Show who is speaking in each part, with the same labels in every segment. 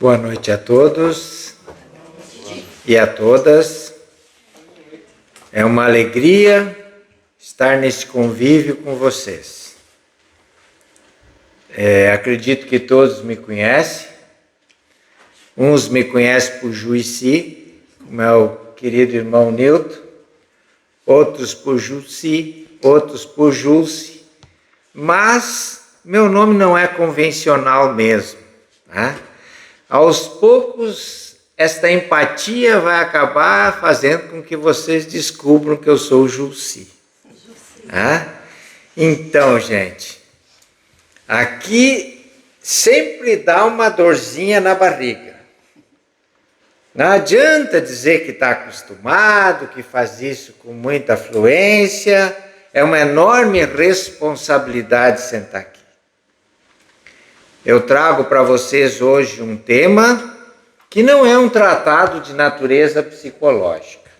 Speaker 1: Boa noite a todos e a todas. É uma alegria estar nesse convívio com vocês. Acredito que todos me conhecem. Uns me conhecem por Juicy, como é o querido irmão Nilton. Outros por Juicy, outros por Julce. Mas meu nome não é convencional mesmo, né? Aos poucos, esta empatia vai acabar fazendo com que vocês descubram que eu sou o Julci. Então, gente, aqui sempre dá uma dorzinha na barriga. Não adianta dizer que está acostumado, que faz isso com muita fluência. É uma enorme responsabilidade sentar aqui. Eu trago para vocês hoje um tema que não é um tratado de natureza psicológica.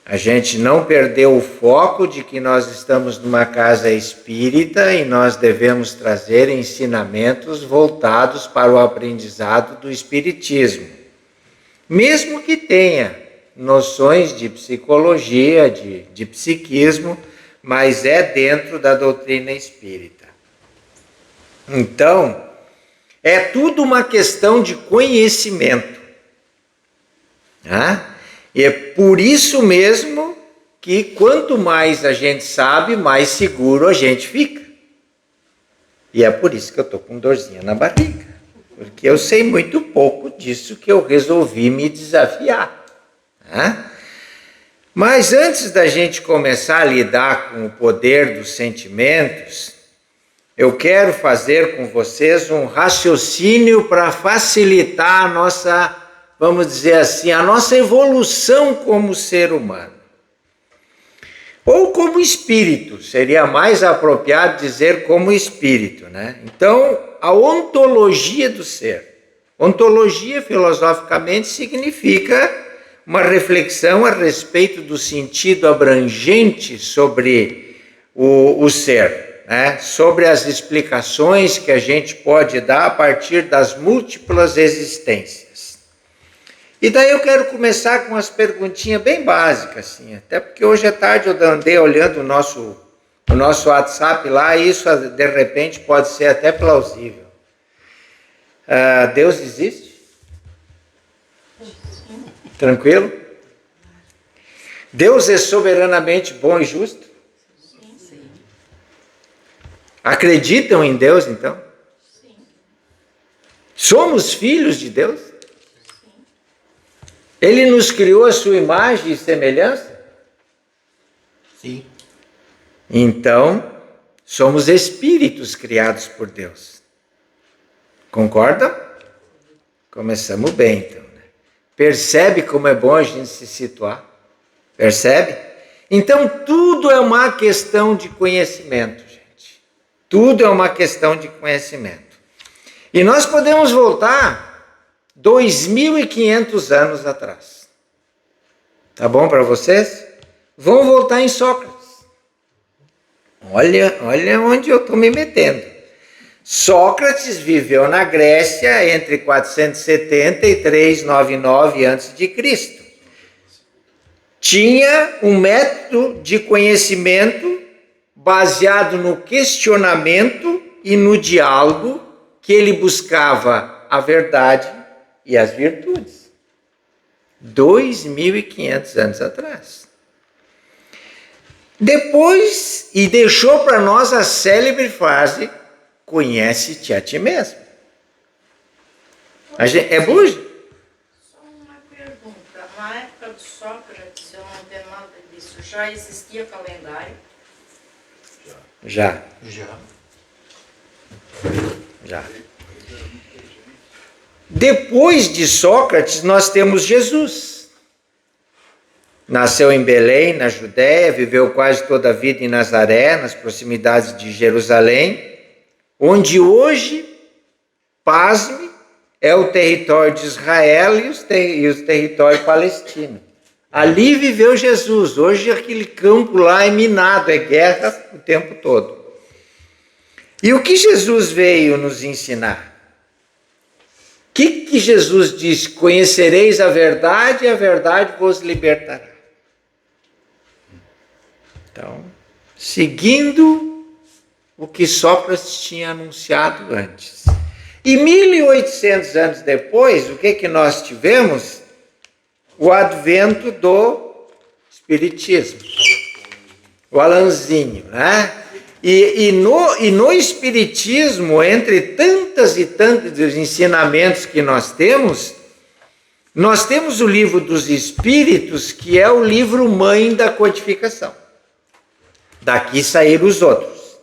Speaker 1: A gente não perdeu o foco de que nós estamos numa casa espírita e nós devemos trazer ensinamentos voltados para o aprendizado do espiritismo. Mesmo que tenha noções de psicologia, de psiquismo, mas é dentro da doutrina espírita. Então, é tudo uma questão de conhecimento. E é por isso mesmo que quanto mais a gente sabe, mais seguro a gente fica. E é por isso que eu estou com dorzinha na barriga. Porque eu sei muito pouco disso que eu resolvi me desafiar. Mas antes da gente começar a lidar com o poder dos sentimentos, eu quero fazer com vocês um raciocínio para facilitar a nossa, vamos dizer assim, a nossa evolução como ser humano. Ou como espírito, seria mais apropriado dizer como espírito, né? Então, a ontologia do ser. Ontologia, filosoficamente, significa uma reflexão a respeito do sentido abrangente sobre o ser. Sobre as explicações que a gente pode dar a partir das múltiplas existências. E daí eu quero começar com umas perguntinhas bem básicas, assim, até porque hoje à tarde eu andei olhando o nosso WhatsApp lá e isso de repente pode ser até plausível. Deus existe? Tranquilo? Deus é soberanamente bom e justo? Acreditam em Deus, então? Sim. Somos filhos de Deus? Sim. Ele nos criou a sua imagem e semelhança? Sim. Então, somos espíritos criados por Deus. Concordam? Começamos bem, então. Percebe como é bom a gente se situar? Percebe? Então, tudo é uma questão de conhecimento. Tudo é uma questão de conhecimento. E nós podemos voltar 2.500 anos atrás. Tá bom para vocês? Vamos voltar em Sócrates. Olha onde eu estou me metendo. Sócrates viveu na Grécia entre 470 e 399 a.C. Tinha um método de conhecimento baseado no questionamento e no diálogo, que ele buscava a verdade e as virtudes. 2.500 anos atrás. Depois, e deixou para nós a célebre frase, conhece-te a ti mesmo. É bujo?
Speaker 2: Só uma pergunta. Na época de Sócrates, eu não tenho nada disso, já existia calendário?
Speaker 1: Já. Depois de Sócrates, nós temos Jesus. Nasceu em Belém, na Judéia, viveu quase toda a vida em Nazaré, nas proximidades de Jerusalém, onde hoje, pasme, é o território de Israel e os territórios palestinos. Ali viveu Jesus. Hoje aquele campo lá é minado, é guerra o tempo todo. E o que Jesus veio nos ensinar? que Jesus disse? Conhecereis a verdade e a verdade vos libertará. Então, seguindo o que Sócrates tinha anunciado antes. E 1800 anos depois, o que nós tivemos? O advento do Espiritismo. O Alanzinho, né? E no Espiritismo, entre tantas e tantos ensinamentos que nós temos o Livro dos Espíritos, que é o livro mãe da codificação. Daqui saíram os outros.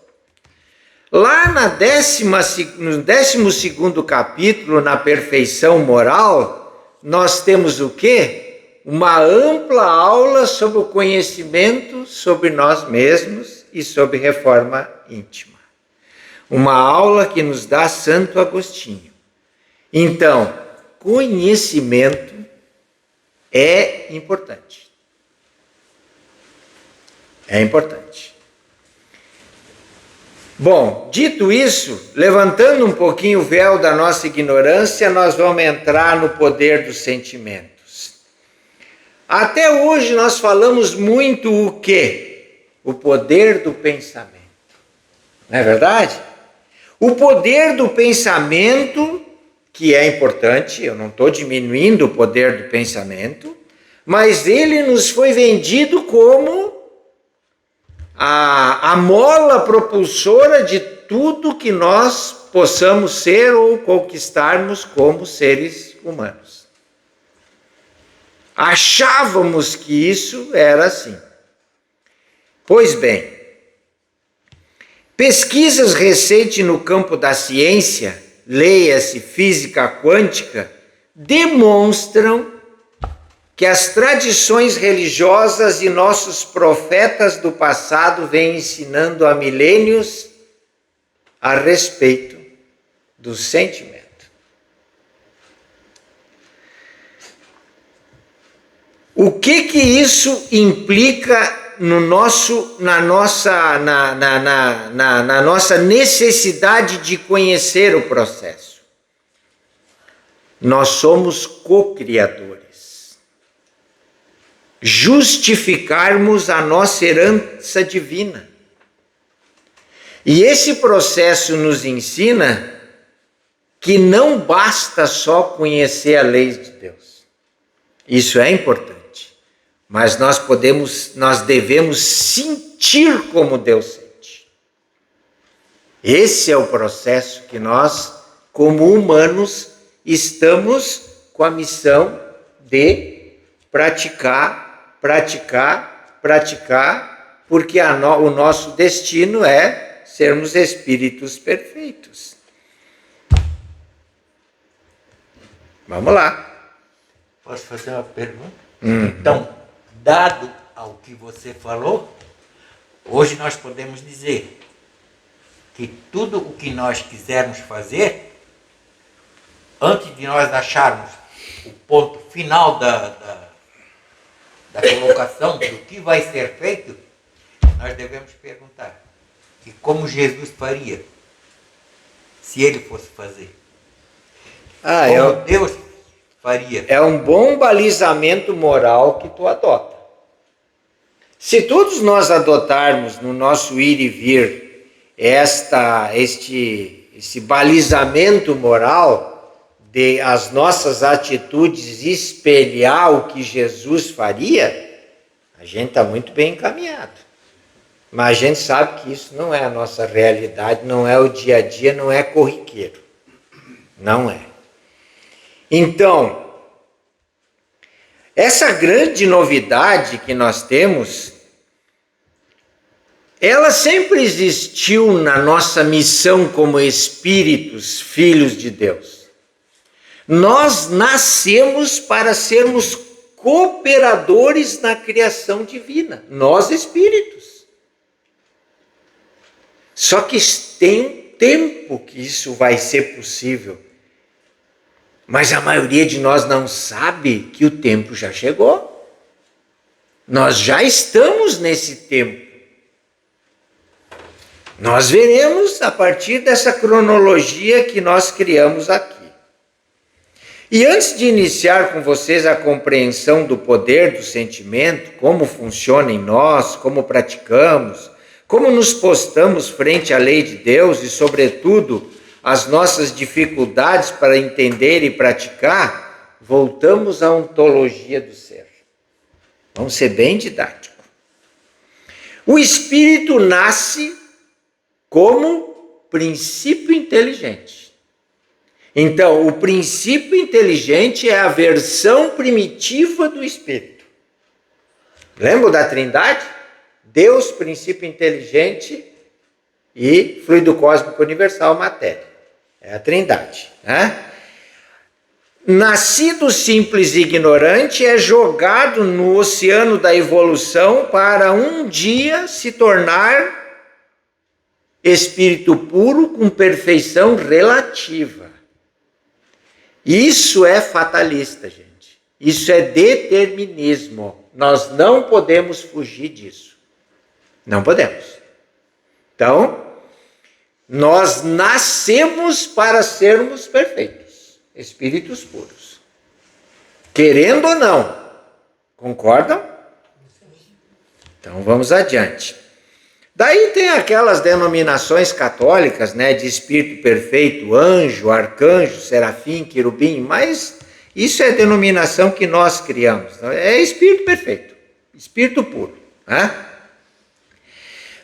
Speaker 1: Lá no 12º capítulo, na perfeição moral, nós temos o quê? Uma ampla aula sobre o conhecimento sobre nós mesmos e sobre reforma íntima. Uma aula que nos dá Santo Agostinho. Então, conhecimento é importante. É importante. Bom, dito isso, levantando um pouquinho o véu da nossa ignorância, nós vamos entrar no poder dos sentimentos. Até hoje nós falamos muito o quê? O poder do pensamento. Não é verdade? O poder do pensamento, que é importante, eu não estou diminuindo o poder do pensamento, mas ele nos foi vendido como a mola propulsora de tudo que nós possamos ser ou conquistarmos como seres humanos. Achávamos que isso era assim. Pois bem, pesquisas recentes no campo da ciência, leia-se física quântica, demonstram que as tradições religiosas e nossos profetas do passado vêm ensinando há milênios a respeito do sentimento. O que isso implica no na nossa necessidade de conhecer o processo? Nós somos co-criadores. Justificarmos a nossa herança divina. E esse processo nos ensina que não basta só conhecer a lei de Deus. Isso é importante, mas nós devemos sentir como Deus sente. Esse é o processo que nós, como humanos, estamos com a missão de praticar, porque o nosso destino é sermos espíritos perfeitos. Vamos lá.
Speaker 3: Posso fazer uma pergunta? Então, dado ao que você falou, hoje nós podemos dizer que tudo o que nós quisermos fazer, antes de nós acharmos o ponto final da colocação do que vai ser feito, nós devemos perguntar: e como Jesus faria se ele fosse fazer? Como Deus faria?
Speaker 1: É um bom balizamento moral que tu adota. Se todos nós adotarmos no nosso ir e vir esse balizamento moral, de as nossas atitudes espelhar o que Jesus faria, a gente está muito bem encaminhado. Mas a gente sabe que isso não é a nossa realidade, não é o dia a dia, não é corriqueiro. Não é. Então, essa grande novidade que nós temos, ela sempre existiu na nossa missão como espíritos, filhos de Deus. Nós nascemos para sermos cooperadores na criação divina, nós espíritos. Só que tem um tempo que isso vai ser possível, mas a maioria de nós não sabe que o tempo já chegou. Nós já estamos nesse tempo. Nós veremos a partir dessa cronologia que nós criamos aqui. E antes de iniciar com vocês a compreensão do poder do sentimento, como funciona em nós, como praticamos, como nos postamos frente à lei de Deus e, sobretudo, as nossas dificuldades para entender e praticar, voltamos à ontologia do ser. Vamos ser bem didático. O espírito nasce como princípio inteligente. Então, o princípio inteligente é a versão primitiva do espírito. Lembra da Trindade? Deus, princípio inteligente e fluido cósmico universal, matéria. É a Trindade, né? Nascido simples e ignorante, é jogado no oceano da evolução para um dia se tornar espírito puro com perfeição relativa. Isso é fatalista, gente. Isso é determinismo. Nós não podemos fugir disso. Não podemos. Então, nós nascemos para sermos perfeitos, espíritos puros. Querendo ou não. Concordam? Então, vamos adiante. Daí tem aquelas denominações católicas, né, de espírito perfeito, anjo, arcanjo, serafim, querubim, mas isso é denominação que nós criamos. É espírito perfeito, espírito puro, né?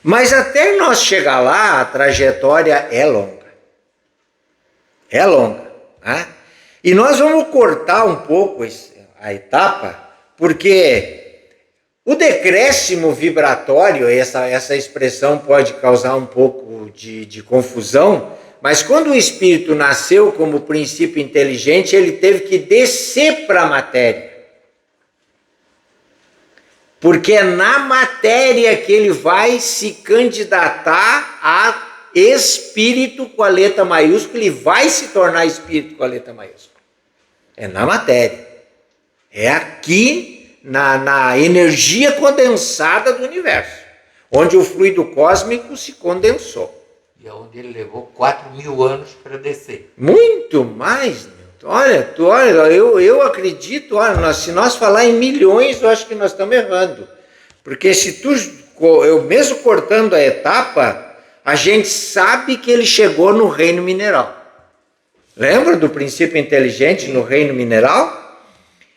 Speaker 1: Mas até nós chegar lá, a trajetória é longa. É longa, né? E nós vamos cortar um pouco a etapa, porque o decréscimo vibratório, essa expressão pode causar um pouco de confusão, mas quando o espírito nasceu como princípio inteligente, ele teve que descer para a matéria. Porque é na matéria que ele vai se candidatar a espírito com a letra maiúscula, ele vai se tornar espírito com a letra maiúscula. É na matéria. É aqui na energia condensada do universo, onde o fluido cósmico se condensou.
Speaker 3: E onde ele levou 4.000 anos para descer.
Speaker 1: Muito mais, Newton. Olha, eu acredito, olha, se nós falar em milhões, eu acho que nós estamos errando. Porque eu mesmo cortando a etapa, a gente sabe que ele chegou no reino mineral. Lembra do princípio inteligente no reino mineral?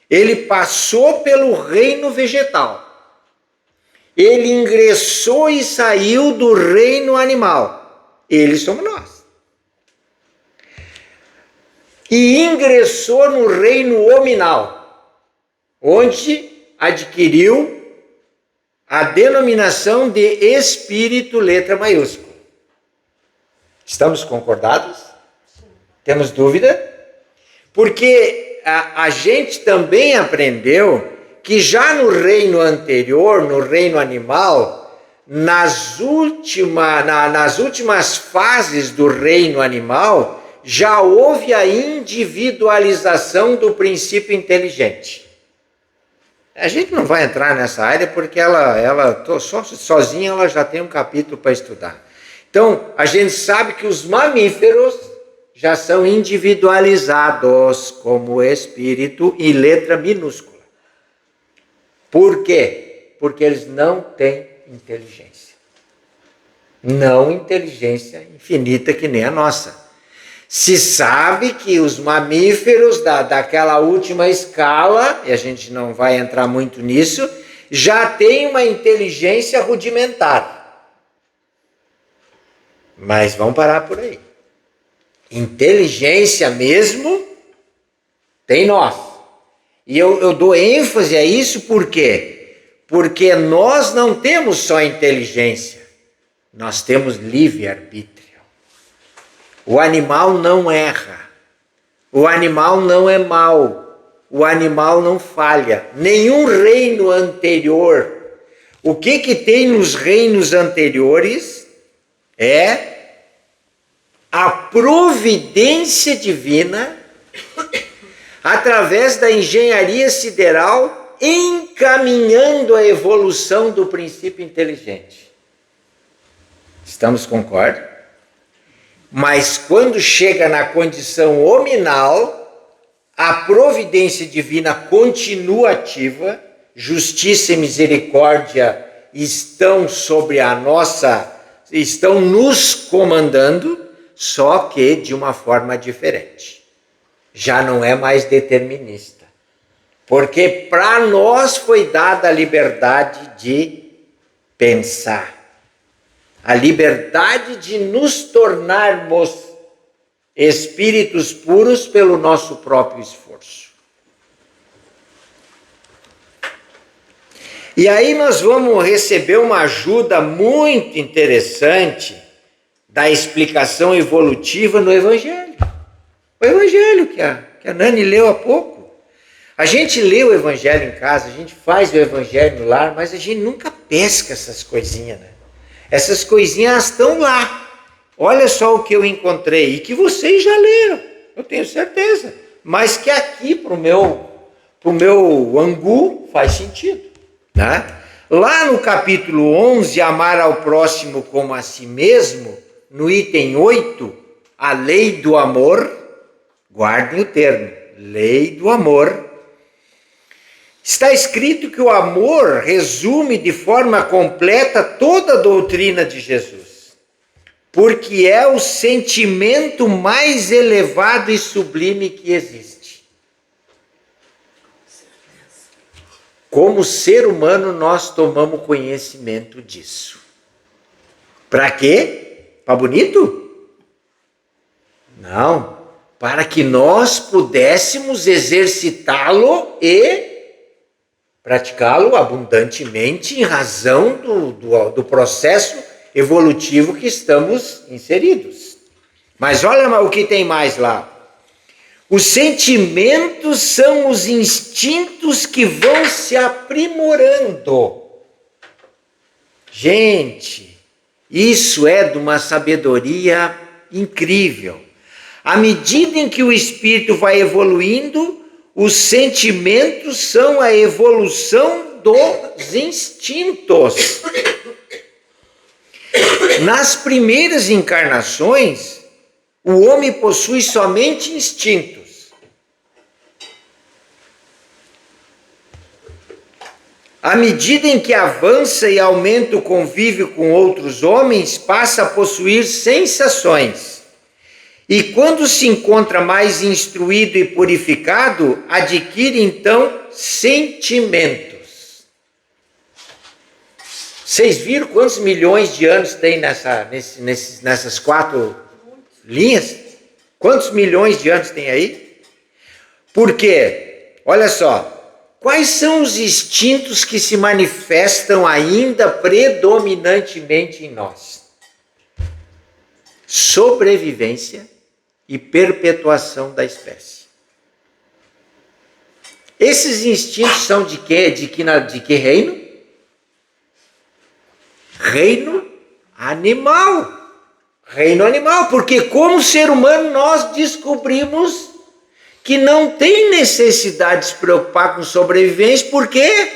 Speaker 1: Ele passou pelo reino vegetal. Ele ingressou e saiu do reino animal. Eles somos nós. E ingressou no reino hominal, onde adquiriu a denominação de espírito, letra maiúscula. Estamos concordados? Temos dúvida? Porque a gente também aprendeu que já no reino anterior, no reino animal, nas últimas fases do reino animal, já houve a individualização do princípio inteligente. A gente não vai entrar nessa área porque ela sozinha ela já tem um capítulo para estudar. Então, a gente sabe que os mamíferos já são individualizados como espírito e letra minúscula. Por quê? Porque eles não têm inteligência. Não inteligência infinita que nem a nossa. Se sabe que os mamíferos daquela última escala, e a gente não vai entrar muito nisso, já têm uma inteligência rudimentar. Mas vamos parar por aí. Inteligência mesmo tem nós. E eu dou ênfase a isso por quê? Porque nós não temos só inteligência, nós temos livre-arbítrio. O animal não erra, o animal não é mau, o animal não falha. Nenhum reino anterior. O que tem nos reinos anteriores é a providência divina através da engenharia sideral encaminhando a evolução do princípio inteligente. Estamos concordados? Mas quando chega na condição hominal, a providência divina continua ativa, justiça e misericórdia estão sobre a nossa, estão nos comandando, só que de uma forma diferente. Já não é mais determinista. Porque para nós foi dada a liberdade de pensar, a liberdade de nos tornarmos espíritos puros pelo nosso próprio esforço. E aí nós vamos receber uma ajuda muito interessante da explicação evolutiva no Evangelho. O Evangelho que a Nani leu há pouco. A gente lê o Evangelho em casa, a gente faz o Evangelho no lar, mas a gente nunca pesca essas coisinhas, né? Essas coisinhas estão lá. Olha só o que eu encontrei, e que vocês já leram, eu tenho certeza. Mas que aqui, para o meu angu, faz sentido, né? Lá no capítulo 11, amar ao próximo como a si mesmo, no item 8, a lei do amor, guardem o termo, lei do amor. Está escrito que o amor resume de forma completa toda a doutrina de Jesus, porque é o sentimento mais elevado e sublime que existe. Como ser humano, nós tomamos conhecimento disso. Para quê? Para bonito? Não. Para que nós pudéssemos exercitá-lo e praticá-lo abundantemente em razão do processo evolutivo que estamos inseridos. Mas olha o que tem mais lá. Os sentimentos são os instintos que vão se aprimorando. Gente, isso é de uma sabedoria incrível. À medida em que o espírito vai evoluindo, os sentimentos são a evolução dos instintos. Nas primeiras encarnações, o homem possui somente instintos. À medida em que avança e aumenta o convívio com outros homens, passa a possuir sensações. E quando se encontra mais instruído e purificado, adquire então sentimentos. Vocês viram quantos milhões de anos tem nessas 4 linhas? Quantos milhões de anos tem aí? Por quê? Olha só, quais são os instintos que se manifestam ainda predominantemente em nós? Sobrevivência e perpetuação da espécie. Esses instintos são de quê? De que reino? Reino animal. Reino animal, porque como ser humano nós descobrimos que não tem necessidade de se preocupar com sobrevivência, porque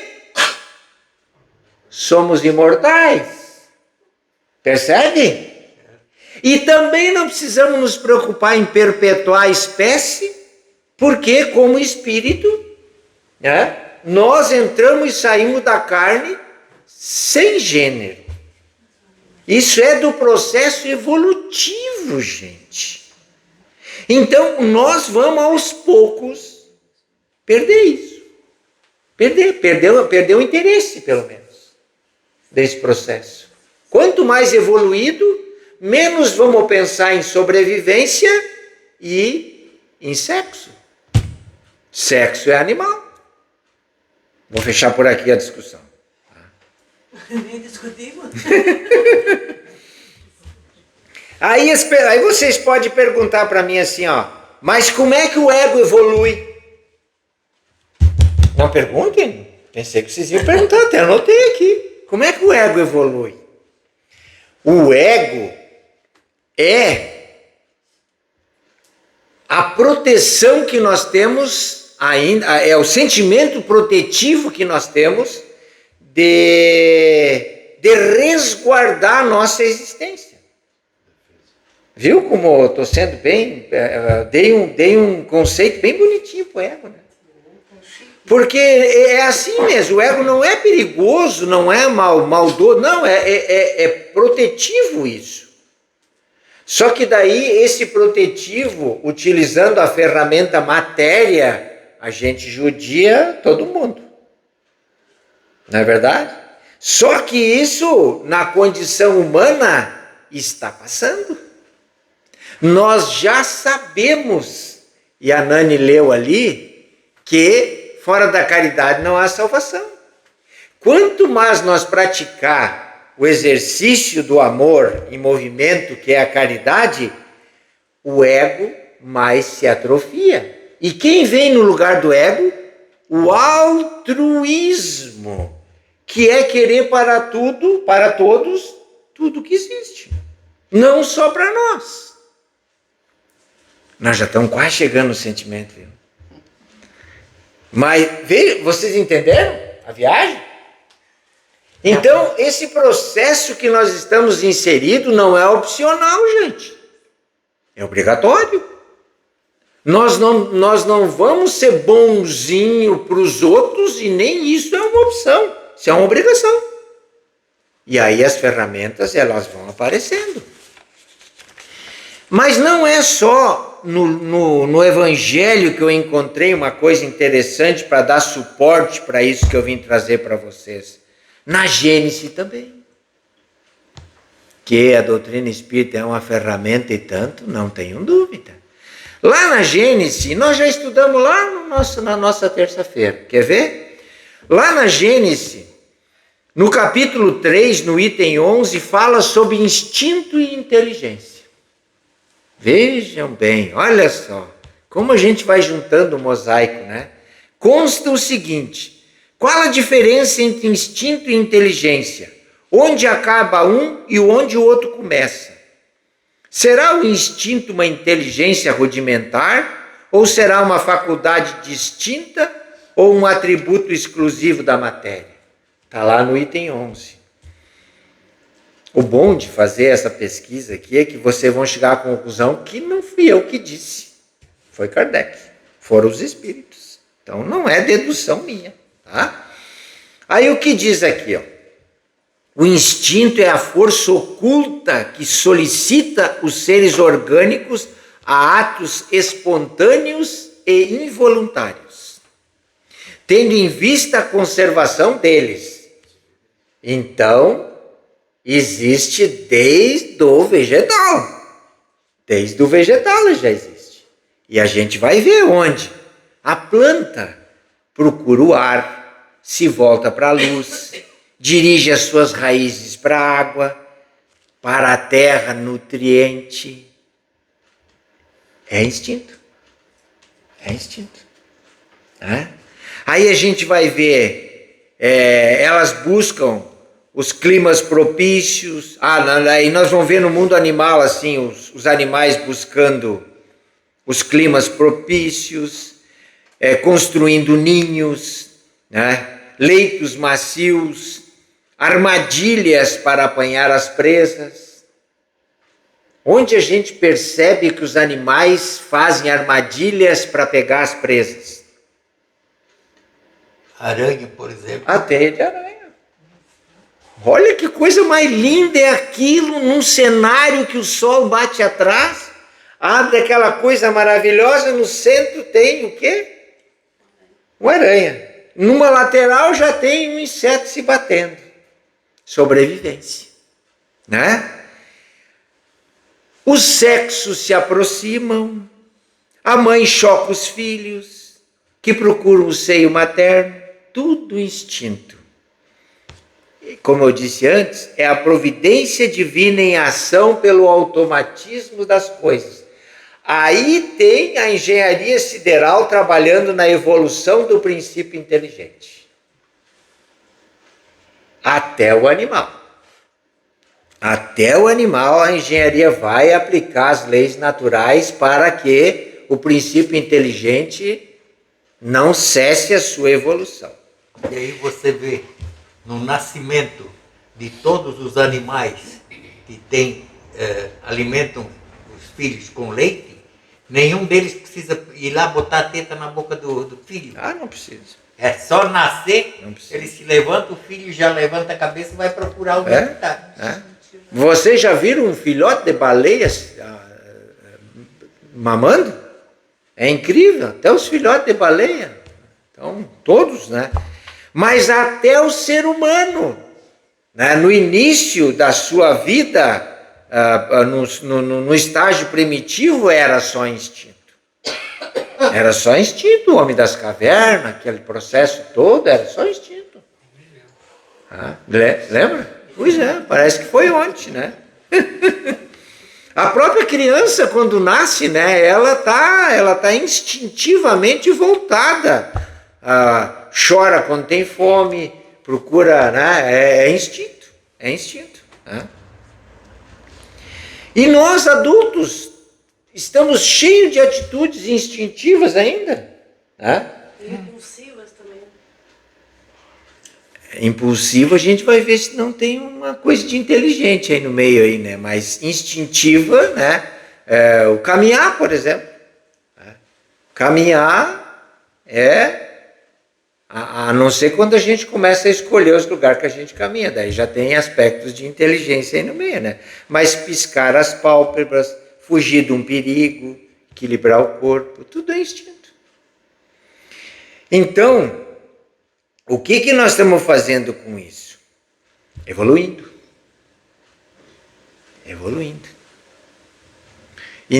Speaker 1: somos imortais. Percebe? E também não precisamos nos preocupar em perpetuar a espécie, porque como espírito, né, nós entramos e saímos da carne sem gênero. Isso é do processo evolutivo, gente. Então, nós vamos aos poucos perder isso. Perder o interesse, pelo menos, desse processo. Quanto mais evoluído, menos vamos pensar em sobrevivência e em sexo. Sexo é animal. Vou fechar por aqui a discussão.
Speaker 4: Nem discutimos.
Speaker 1: Aí vocês podem perguntar para mim assim, ó, mas como é que o ego evolui? Não perguntem? Pensei que vocês iam perguntar, até anotei aqui. Como é que o ego evolui? O ego é a proteção que nós temos ainda, é o sentimento protetivo que nós temos de resguardar a nossa existência. Viu como eu estou sendo bem... Dei um conceito bem bonitinho para o ego, né? Porque é assim mesmo, o ego não é perigoso, não é maldoso, não, é protetivo isso. Só que daí esse protetivo, utilizando a ferramenta matéria, a gente judia todo mundo. Não é verdade? Só que isso, na condição humana, está passando. Nós já sabemos, e a Nani leu ali, que fora da caridade não há salvação. Quanto mais nós praticar o exercício do amor em movimento, que é a caridade, o ego mais se atrofia. E quem vem no lugar do ego? O altruísmo, que é querer para tudo, para todos, tudo que existe. Não só para nós. Nós já estamos quase chegando no sentimento, viu? Mas, vocês entenderam a viagem? Então, esse processo que nós estamos inseridos não é opcional, gente. É obrigatório. Nós não vamos ser bonzinho para os outros e nem isso é uma opção. Isso é uma obrigação. E aí as ferramentas, elas vão aparecendo. Mas não é só no Evangelho que eu encontrei uma coisa interessante para dar suporte para isso que eu vim trazer para vocês. Na Gênesis também. Que a doutrina espírita é uma ferramenta e tanto, não tenho dúvida. Lá na Gênesis, nós já estudamos lá na nossa terça-feira. Quer ver? Lá na Gênesis, no capítulo 3, no item 11, fala sobre instinto e inteligência. Vejam bem, olha só, como a gente vai juntando o mosaico, né? Consta o seguinte: qual a diferença entre instinto e inteligência? Onde acaba um e onde o outro começa? Será o instinto uma inteligência rudimentar? Ou será uma faculdade distinta ou um atributo exclusivo da matéria? Está lá no item 11. O bom de fazer essa pesquisa aqui é que vocês vão chegar à conclusão que não fui eu que disse. Foi Kardec. Foram os espíritos. Então não é dedução minha. Tá? Aí o que diz aqui? Ó? O instinto é a força oculta que solicita os seres orgânicos a atos espontâneos e involuntários, tendo em vista a conservação deles. Então, existe desde o vegetal. Desde o vegetal já existe. E a gente vai ver onde. A planta procura o ar, se volta para a luz, dirige as suas raízes para a água, para a terra nutriente. É instinto. É instinto. Aí a gente vai ver, elas buscam os climas propícios. Aí nós vamos ver no mundo animal assim, os animais buscando os climas propícios, construindo ninhos, né? Leitos macios, armadilhas para apanhar as presas. Onde a gente percebe que os animais fazem armadilhas para pegar as presas?
Speaker 3: Aranha, por exemplo.
Speaker 1: A teia de aranha. Olha que coisa mais linda é aquilo, num cenário que o sol bate atrás, abre aquela coisa maravilhosa, no centro tem o quê? Uma aranha. Numa lateral já tem um inseto se batendo. Sobrevivência. Né? Os sexos se aproximam, a mãe choca os filhos, que procuram o seio materno, tudo instinto. Como eu disse antes, é a providência divina em ação pelo automatismo das coisas. Aí tem a engenharia sideral trabalhando na evolução do princípio inteligente. Até o animal. Até o animal a engenharia vai aplicar as leis naturais para que o princípio inteligente não cesse a sua evolução.
Speaker 3: E aí você vê no nascimento de todos os animais que alimentam filhos com leite, nenhum deles precisa ir lá botar a teta na boca do filho.
Speaker 1: Ah, não precisa.
Speaker 3: É só nascer,
Speaker 1: Não precisa.
Speaker 3: ele se levanta, o filho já levanta a cabeça e vai procurar o está.
Speaker 1: Vocês já viram um filhote de baleia mamando? É incrível, até os filhotes de baleia. Então, todos, né? Mas até o ser humano, né? No início da sua vida, no estágio primitivo, era só instinto. Era só instinto, o homem das cavernas, aquele processo todo, era só instinto. Lembra? Pois é, parece que foi ontem, né? A própria criança, quando nasce, né, ela tá instintivamente voltada. Chora quando tem fome, procura, né? É instinto. Né? E nós, adultos, estamos cheios de atitudes instintivas ainda. Né?
Speaker 4: Impulsivas também.
Speaker 1: Impulsivo, a gente vai ver se não tem uma coisa de inteligente aí no meio aí, né? Mas instintiva, né? O caminhar, por exemplo. Caminhar a não ser quando a gente começa a escolher os lugares que a gente caminha, daí já tem aspectos de inteligência aí no meio, né? Mas piscar as pálpebras, fugir de um perigo, equilibrar o corpo, tudo é instinto. Então, o que nós estamos fazendo com isso? Evoluindo. E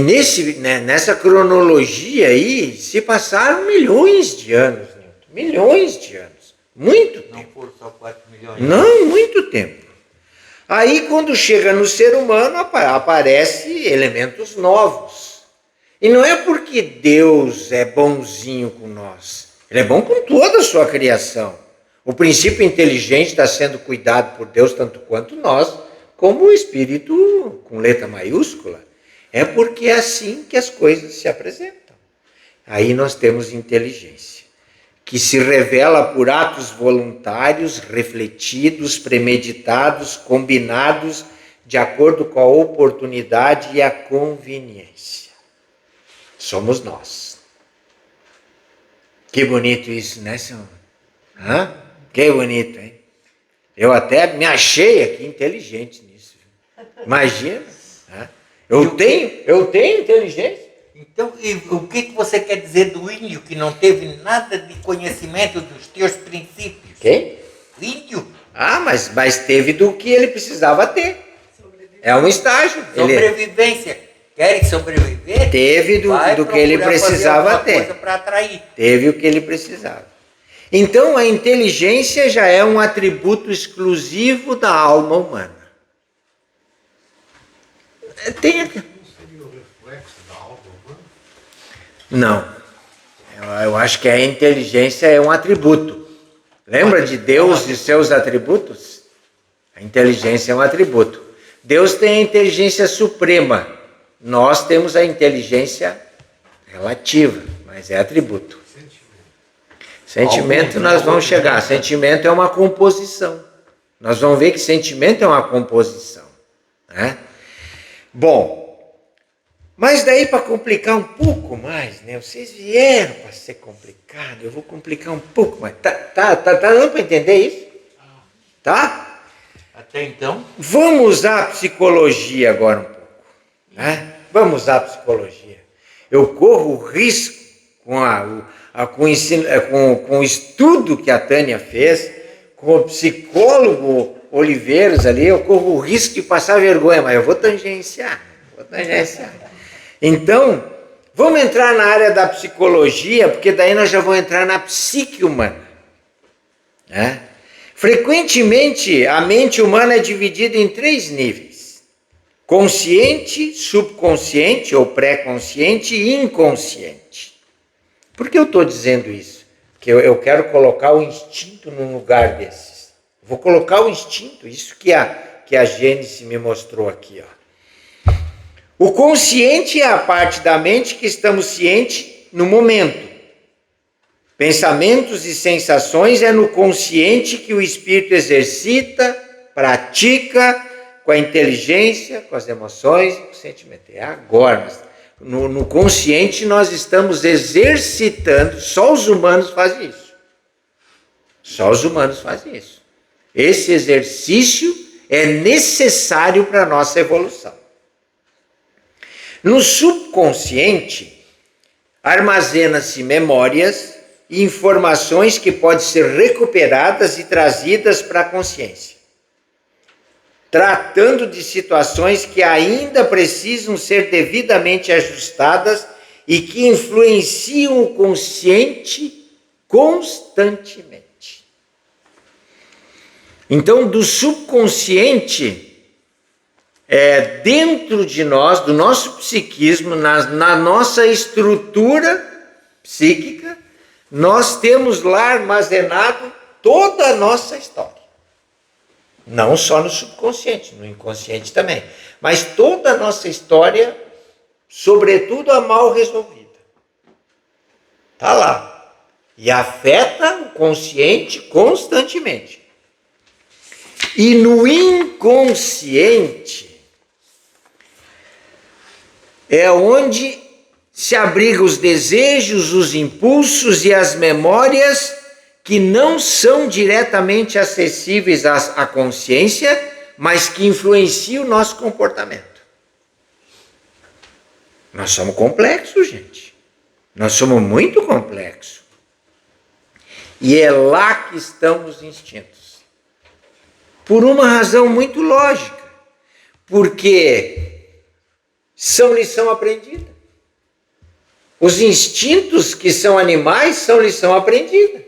Speaker 1: nessa cronologia aí, se passaram milhões de anos, Newton. Milhões de anos. Muito tempo.
Speaker 3: Não foram só 4 milhões.
Speaker 1: Não, muito tempo. Aí, quando chega no ser humano, aparecem elementos novos. E não é porque Deus é bonzinho com nós. Ele é bom com toda a sua criação. O princípio inteligente está sendo cuidado por Deus tanto quanto nós, como o Espírito com letra maiúscula. É porque é assim que as coisas se apresentam. Aí nós temos inteligência, que se revela por atos voluntários, refletidos, premeditados, combinados, de acordo com a oportunidade e a conveniência. Somos nós. Que bonito isso, né, senhor? Que bonito, hein? Eu até me achei aqui inteligente nisso. Imagina. Eu tenho inteligência.
Speaker 3: Então, e o que você quer dizer do índio que não teve nada de conhecimento dos teus princípios?
Speaker 1: Quem?
Speaker 3: O índio.
Speaker 1: Mas teve do que ele precisava ter. É um estágio.
Speaker 3: Sobrevivência. Querem sobreviver?
Speaker 1: Teve do que ele precisava ter.
Speaker 3: Para atrair.
Speaker 1: Teve o que ele precisava. Então a inteligência já é um atributo exclusivo da alma humana. Tem aqui.
Speaker 5: Seria o reflexo da alma humana?
Speaker 1: Não. Eu acho que a inteligência é um atributo. Lembra de Deus e seus atributos? A inteligência é um atributo. Deus tem a inteligência suprema. Nós temos a inteligência relativa, mas é atributo. Sentimento nós vamos chegar. Sentimento é uma composição. Nós vamos ver que sentimento é uma composição. Né? Bom, mas daí para complicar um pouco mais, né? Vocês vieram para ser complicado, eu vou complicar um pouco mais. Tá dando para entender isso? Tá?
Speaker 3: Até então.
Speaker 1: Vamos usar a psicologia agora um pouco. Né? Vamos usar a psicologia. Eu corro o risco com o estudo que a Tânia fez, com o psicólogo Oliveiros ali, eu corro o risco de passar vergonha, mas eu vou tangenciar. Então, vamos entrar na área da psicologia, porque daí nós já vamos entrar na psique humana. Né? Frequentemente, a mente humana é dividida em 3 níveis: consciente, subconsciente ou pré-consciente e inconsciente. Por que eu estou dizendo isso? Porque eu quero colocar o instinto num lugar desses. Vou colocar o instinto, isso que a Gênesis me mostrou aqui. Ó. O consciente é a parte da mente que estamos cientes no momento. Pensamentos e sensações é no consciente que o espírito exercita, pratica, com a inteligência, com as emoções e com o sentimento. É agora. No consciente nós estamos exercitando, só os humanos fazem isso. Só os humanos fazem isso. Esse exercício é necessário para a nossa evolução. No subconsciente, armazena-se memórias e informações que podem ser recuperadas e trazidas para a consciência, tratando de situações que ainda precisam ser devidamente ajustadas e que influenciam o consciente constantemente. Então, do subconsciente, dentro de nós, do nosso psiquismo, na nossa estrutura psíquica, nós temos lá armazenado toda a nossa história. Não só no subconsciente, no inconsciente também. Mas toda a nossa história, sobretudo a mal resolvida. Está lá. E afeta o consciente constantemente. E no inconsciente é onde se abrigam os desejos, os impulsos e as memórias que não são diretamente acessíveis à consciência, mas que influenciam o nosso comportamento. Nós somos complexos, gente. Nós somos muito complexos. E é lá que estão os instintos. Por uma razão muito lógica. Porque são lição aprendida. Os instintos que são animais são lição aprendida.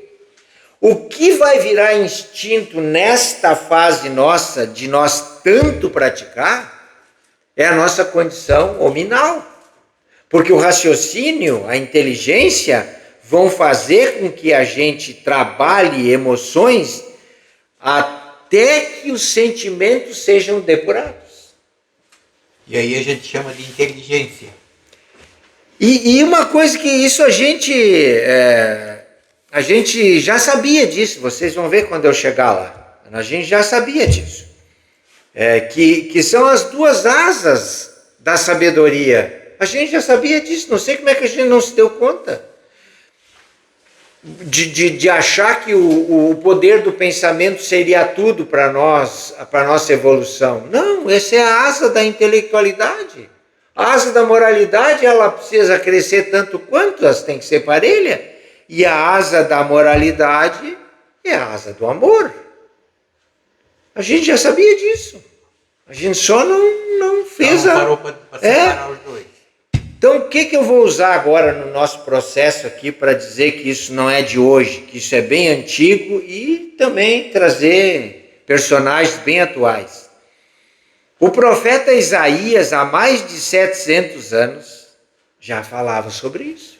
Speaker 1: O que vai virar instinto nesta fase nossa, de nós tanto praticar, é a nossa condição hominal. Porque o raciocínio, a inteligência, vão fazer com que a gente trabalhe emoções até que os sentimentos sejam depurados.
Speaker 3: E aí a gente chama de inteligência.
Speaker 1: E uma coisa que isso a gente já sabia disso, vocês vão ver quando eu chegar lá. A gente já sabia disso. Que são as duas asas da sabedoria. A gente já sabia disso, não sei como é que a gente não se deu conta. De achar que o poder do pensamento seria tudo para nós, para a nossa evolução. Não, essa é a asa da intelectualidade. A asa da moralidade, ela precisa crescer tanto quanto, elas têm que ser parelha. E a asa da moralidade é a asa do amor. A gente já sabia disso. A gente só não fez
Speaker 3: não parou para separar os dois.
Speaker 1: Então, o que eu vou usar agora no nosso processo aqui para dizer que isso não é de hoje, que isso é bem antigo e também trazer personagens bem atuais. O profeta Isaías, há mais de 700 anos, já falava sobre isso.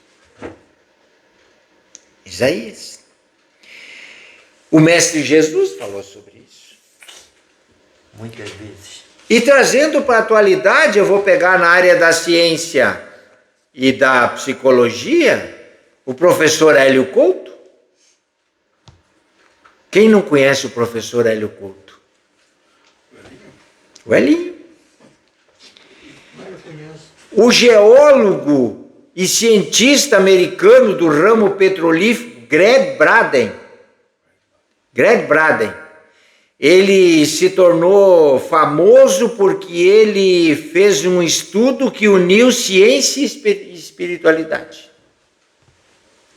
Speaker 1: Isaías. O Mestre Jesus falou sobre isso.
Speaker 3: Muitas vezes.
Speaker 1: E trazendo para a atualidade, eu vou pegar na área da ciência e da psicologia, o professor Hélio Couto. Quem não conhece o professor Hélio Couto? O Elinho. O geólogo e cientista americano do ramo petrolífero, Greg Braden. Ele se tornou famoso porque ele fez um estudo que uniu ciência e espiritualidade.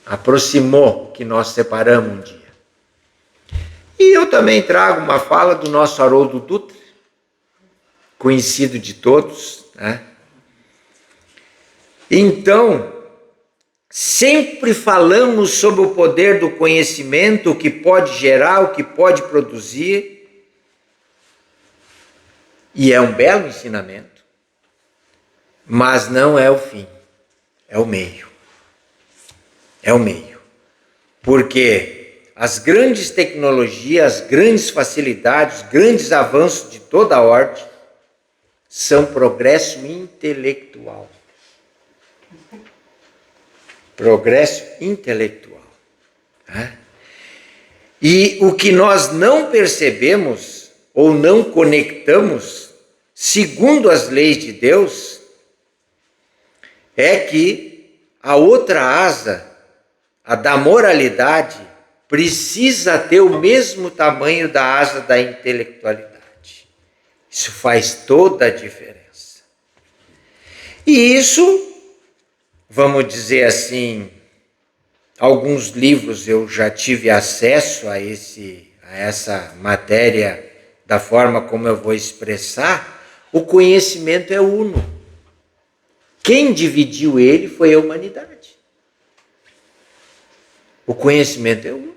Speaker 1: Aproximou que nós separamos um dia. E eu também trago uma fala do nosso Haroldo Dutra, conhecido de todos, né? Então, sempre falamos sobre o poder do conhecimento, o que pode gerar, o que pode produzir. E é um belo ensinamento. Mas não é o fim. É o meio. É o meio. Porque as grandes tecnologias, as grandes facilidades, os grandes avanços de toda a ordem são progresso intelectual. Progresso intelectual. E o que nós não percebemos ou não conectamos segundo as leis de Deus, é que a outra asa, a da moralidade, precisa ter o mesmo tamanho da asa da intelectualidade. Isso faz toda a diferença. E isso, vamos dizer assim, alguns livros eu já tive acesso a essa matéria da forma como eu vou expressar. O conhecimento é uno. Quem dividiu ele foi a humanidade. O conhecimento é uno.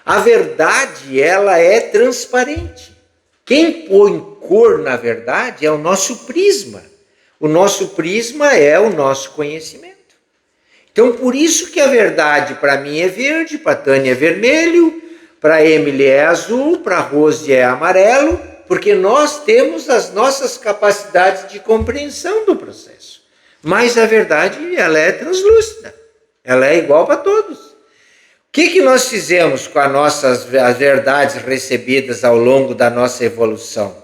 Speaker 1: A verdade, ela é transparente. Quem põe cor na verdade é o nosso prisma. O nosso prisma é o nosso conhecimento. Então, por isso que a verdade para mim é verde, para a Tânia é vermelho, para a Emily é azul, para a Rose é amarelo, porque nós temos as nossas capacidades de compreensão do processo. Mas a verdade, ela é translúcida. Ela é igual para todos. O que nós fizemos com as verdades recebidas ao longo da nossa evolução?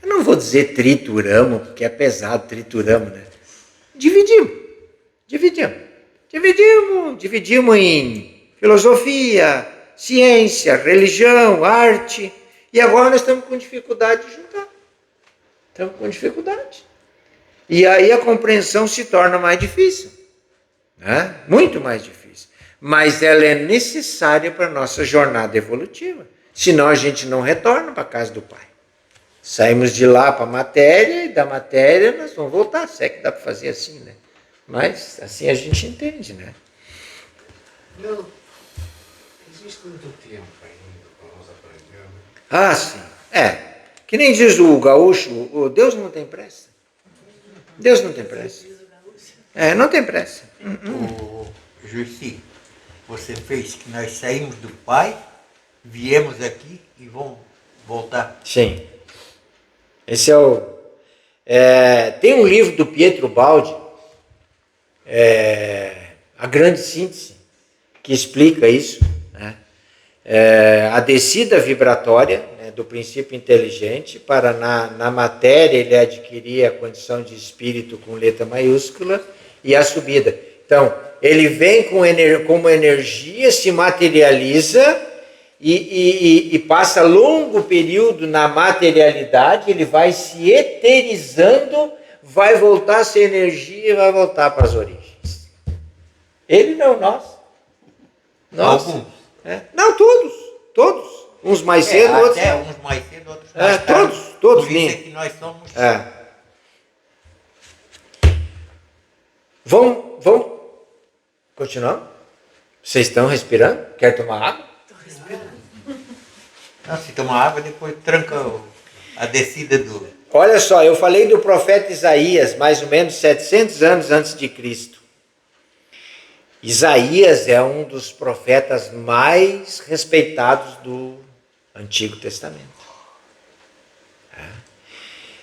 Speaker 1: Eu não vou dizer trituramos, porque é pesado, trituramos, né? Dividimos em filosofia, ciência, religião, arte, e agora nós estamos com dificuldade de juntar. Estamos com dificuldade. E aí a compreensão se torna mais difícil, né? Muito mais difícil. Mas ela é necessária para a nossa jornada evolutiva. Senão a gente não retorna para a casa do Pai. Saímos de lá para a matéria, e da matéria nós vamos voltar. Se é que dá para fazer assim, né? Mas assim a gente entende, né?
Speaker 5: Não. Existe muito tempo ainda para nós aprendermos.
Speaker 1: Ah, sim. É. Que nem diz o gaúcho, o Deus não tem pressa. Deus não tem pressa. É, não tem pressa.
Speaker 3: O Jussi, você fez que nós saímos do Pai, viemos aqui e vamos voltar.
Speaker 1: Sim. Esse é o... tem um livro do Pietro Baldi, A Grande Síntese, que explica isso, né? A descida vibratória, né, do princípio inteligente para na matéria ele adquirir a condição de espírito com letra maiúscula e a subida. Então, ele vem como energia, se materializa e passa longo período na materialidade, ele vai se eterizando, vai voltar a ser energia e vai voltar para as origens. Ele não, nós.
Speaker 3: Alguns.
Speaker 1: Não, todos. Uns mais cedo, outros
Speaker 3: até
Speaker 1: não.
Speaker 3: uns mais cedo, outros mais tarde.
Speaker 1: Todos.
Speaker 3: Por isso é que nós somos...
Speaker 1: Vamos continuar? Vocês estão respirando? Quer tomar água?
Speaker 4: Estou respirando.
Speaker 3: Não, se tomar água, depois tranca a descida do...
Speaker 1: Olha só, eu falei do profeta Isaías, mais ou menos 700 anos antes de Cristo. Isaías é um dos profetas mais respeitados do Antigo Testamento.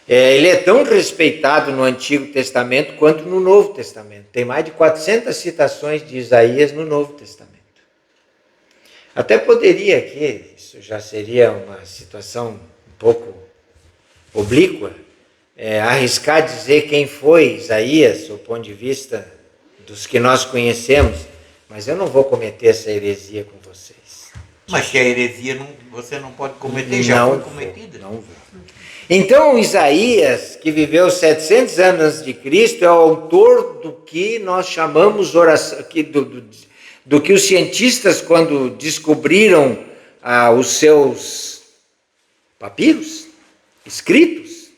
Speaker 1: Ele é tão respeitado no Antigo Testamento quanto no Novo Testamento. Tem mais de 400 citações de Isaías no Novo Testamento. Até poderia aqui, isso já seria uma situação um pouco oblíqua, arriscar dizer quem foi Isaías, do ponto de vista dos que nós conhecemos, mas eu não vou cometer essa heresia com vocês.
Speaker 3: Mas se a heresia você não pode cometer, já foi cometida.
Speaker 1: Não vou. Então, Isaías, que viveu 700 anos antes de Cristo, é o autor do que nós chamamos oração, do que os cientistas, quando descobriram os seus papiros escritos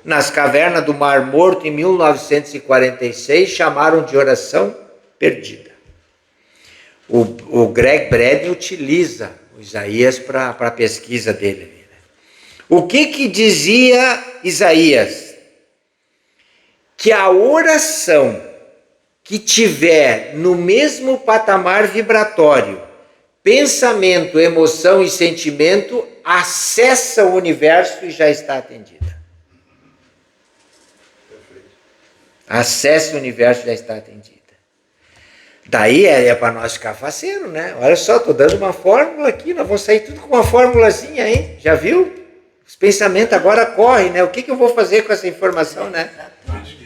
Speaker 1: nas cavernas do Mar Morto em 1946, chamaram de oração perdida. O Greg Braden utiliza o Isaías para a pesquisa dele. O que dizia Isaías? Que a oração que tiver no mesmo patamar vibratório, pensamento, emoção e sentimento, acessa o universo e já está atendida. Acessa o universo e já está atendida. Daí é para nós ficar faceiro, né? Olha só, estou dando uma fórmula aqui, nós vamos sair tudo com uma formulazinha, hein? Já viu? Os pensamentos agora correm, né? O que eu vou fazer com essa informação, né?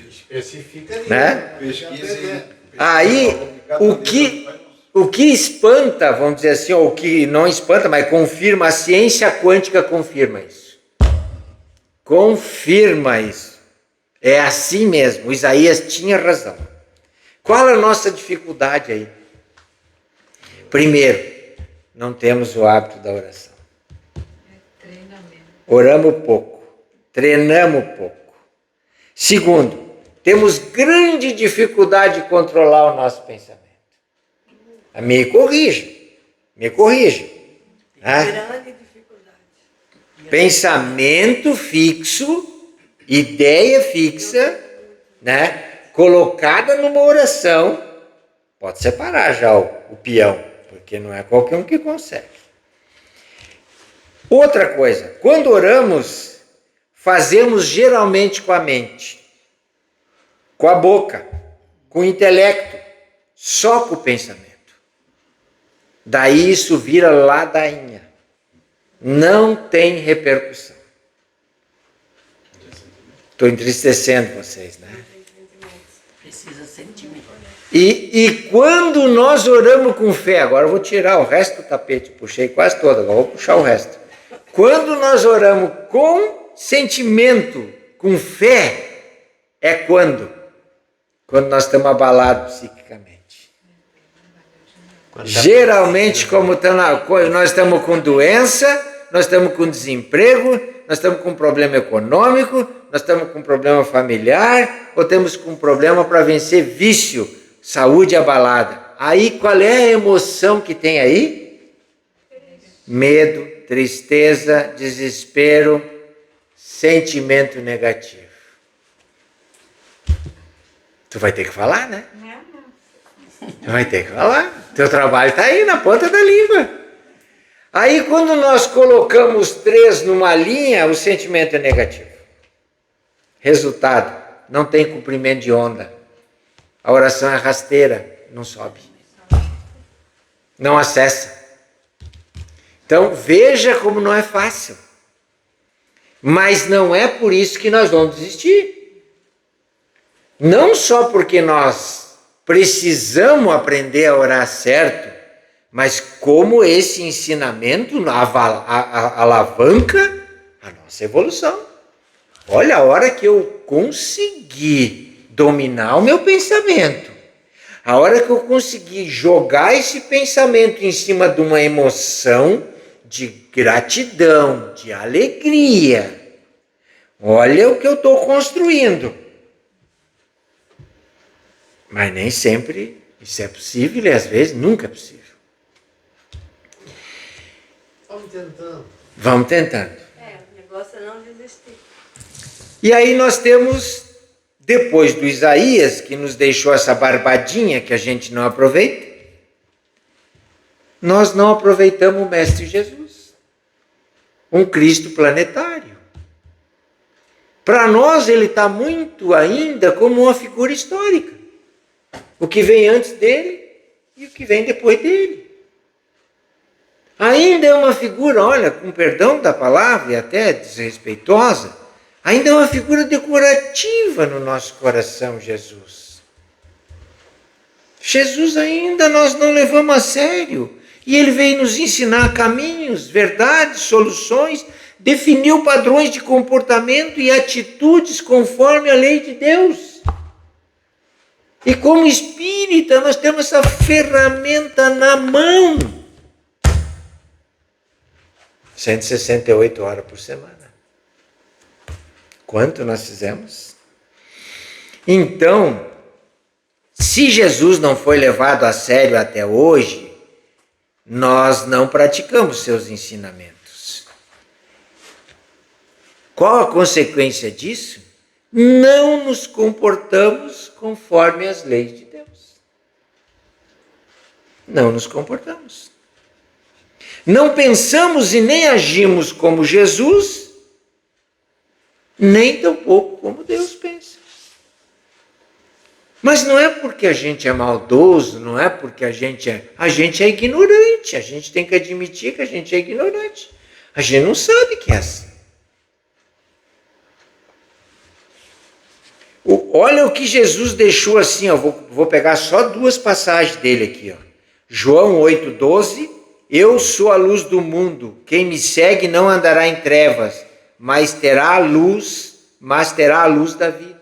Speaker 5: Especifica ali.
Speaker 1: Né?
Speaker 6: Pesquisa
Speaker 1: Aí, o que espanta, vamos dizer assim, ou o que não espanta, mas confirma, a ciência quântica confirma isso. Confirma isso. É assim mesmo, o Isaías tinha razão. Qual é a nossa dificuldade aí? Primeiro, não temos o hábito da oração. Oramos pouco, treinamos pouco. Segundo, temos grande dificuldade de controlar o nosso pensamento. Me corrija. Né?
Speaker 4: Grande dificuldade.
Speaker 1: Pensamento fixo, ideia fixa, né? Colocada numa oração, pode separar já o peão, porque não é qualquer um que consegue. Outra coisa, quando oramos, fazemos geralmente com a mente, com a boca, com o intelecto, só com o pensamento. Daí isso vira ladainha. Não tem repercussão. Estou entristecendo vocês, né?
Speaker 7: Precisa sentimento.
Speaker 1: E quando nós oramos com fé, agora eu vou tirar o resto do tapete, puxei quase todo, agora vou puxar o resto. Quando nós oramos com sentimento, com fé, é quando? Quando nós estamos abalados psiquicamente. Geralmente, como nós estamos com doença, nós estamos com desemprego, nós estamos com problema econômico, nós estamos com problema familiar, ou temos com problema para vencer vício, saúde abalada. Aí qual é a emoção que tem aí? Medo, tristeza, desespero, sentimento negativo. Tu vai ter que falar, né? Tu vai ter que falar. Teu trabalho está aí na ponta da língua. Aí quando nós colocamos 3 numa linha, o sentimento é negativo. Resultado, não tem comprimento de onda. A oração é rasteira, não sobe. Não acessa. Então veja como não é fácil. Mas não é por isso que nós vamos desistir. Não só porque nós precisamos aprender a orar certo, mas como esse ensinamento alavanca a nossa evolução. Olha, a hora que eu consegui dominar o meu pensamento, a hora que eu consegui jogar esse pensamento em cima de uma emoção de gratidão, de alegria, olha o que eu estou construindo. Mas nem sempre isso é possível e às vezes nunca é possível. Vamos tentando.
Speaker 4: O negócio é não desistir.
Speaker 1: E aí nós temos, depois do Isaías, que nos deixou essa barbadinha que a gente não aproveita, nós não aproveitamos o Mestre Jesus, um Cristo planetário. Para nós ele está muito ainda como uma figura histórica. O que vem antes dele e o que vem depois dele. Ainda é uma figura, olha, com perdão da palavra e até desrespeitosa, ainda é uma figura decorativa no nosso coração, Jesus. Jesus ainda nós não levamos a sério. E ele veio nos ensinar caminhos, verdades, soluções, definiu padrões de comportamento e atitudes conforme a lei de Deus. E como espírita, nós temos essa ferramenta na mão. 168 horas por semana. Quanto nós fizemos? Então, se Jesus não foi levado a sério até hoje, nós não praticamos seus ensinamentos. Qual a consequência disso? Não nos comportamos conforme as leis de Deus. Não nos comportamos. Não pensamos e nem agimos como Jesus, nem tampouco como Deus pensa. Mas não é porque a gente é maldoso, não é porque a gente é ignorante, a gente tem que admitir que a gente é ignorante. A gente não sabe que é assim. olha o que Jesus deixou assim, ó, vou pegar só duas passagens dele aqui, ó. João 8,12, eu sou a luz do mundo, quem me segue não andará em trevas, mas terá a luz da vida.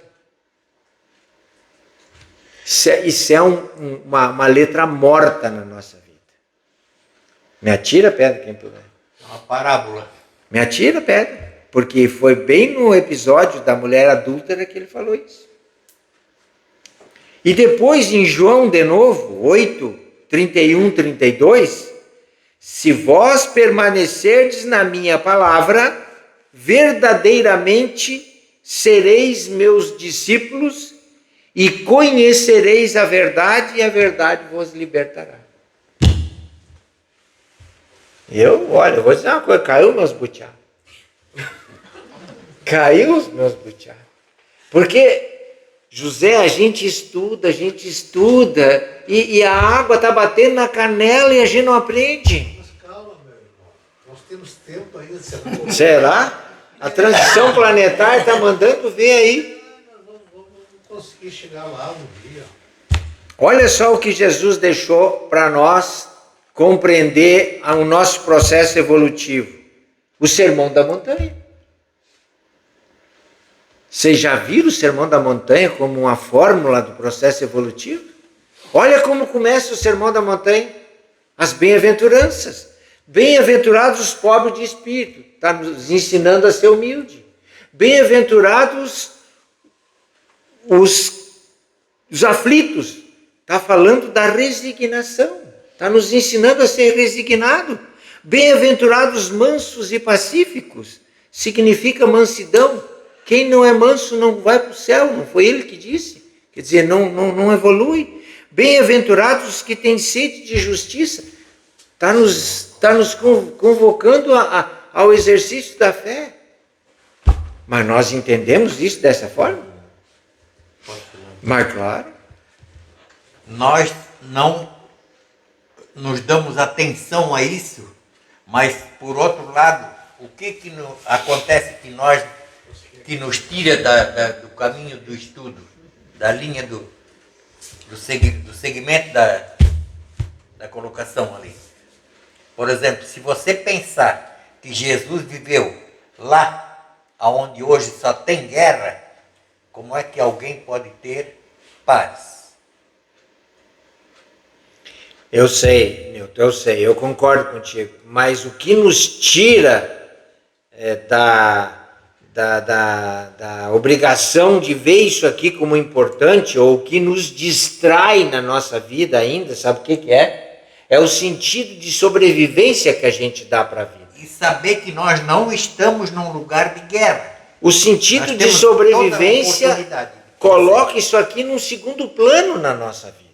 Speaker 1: Isso é uma letra morta na nossa vida. Me atira a pedra quem puder.
Speaker 3: É uma parábola.
Speaker 1: Me atira a pedra. Porque foi bem no episódio da mulher adúltera que ele falou isso. E depois em João de novo, 8, 31, 32, se vós permanecerdes na minha palavra, verdadeiramente sereis meus discípulos e conhecereis a verdade e a verdade vos libertará. Eu vou dizer uma coisa, caiu meus butiá. Caiu os meus butiá. Porque, José, a gente estuda e a água está batendo na canela e a gente não aprende.
Speaker 5: Mas calma, meu irmão. Nós temos tempo ainda.
Speaker 1: Será? A transição planetária está mandando ver aí.
Speaker 5: Nós vamos conseguir chegar lá um dia.
Speaker 1: Olha só o que Jesus deixou para nós compreender o nosso processo evolutivo. O Sermão da Montanha. Vocês já viram o Sermão da Montanha como uma fórmula do processo evolutivo? Olha como começa o Sermão da Montanha. As bem-aventuranças. Bem-aventurados os pobres de espírito. Está nos ensinando a ser humilde. Bem-aventurados os aflitos. Está falando da resignação. Está nos ensinando a ser resignado. Bem-aventurados mansos e pacíficos. Significa mansidão. Quem não é manso não vai para o céu, não foi ele que disse? Quer dizer, não evolui. Bem-aventurados os que têm sede de justiça. Está nos convocando ao exercício da fé. Mas nós entendemos isso dessa forma? Mas claro.
Speaker 3: Nós não nos damos atenção a isso, mas por outro lado, o que acontece que nos tira do caminho do estudo, da linha do segmento da colocação ali. Por exemplo, se você pensar que Jesus viveu lá onde hoje só tem guerra, como é que alguém pode ter paz?
Speaker 1: Eu sei, Nilton, eu concordo contigo, mas o que nos tira da obrigação de ver isso aqui como importante, ou que nos distrai na nossa vida ainda, sabe o que é? É o sentido de sobrevivência que a gente dá para a vida.
Speaker 3: E saber que nós não estamos num lugar de guerra.
Speaker 1: O sentido de sobrevivência coloca isso aqui num segundo plano na nossa vida.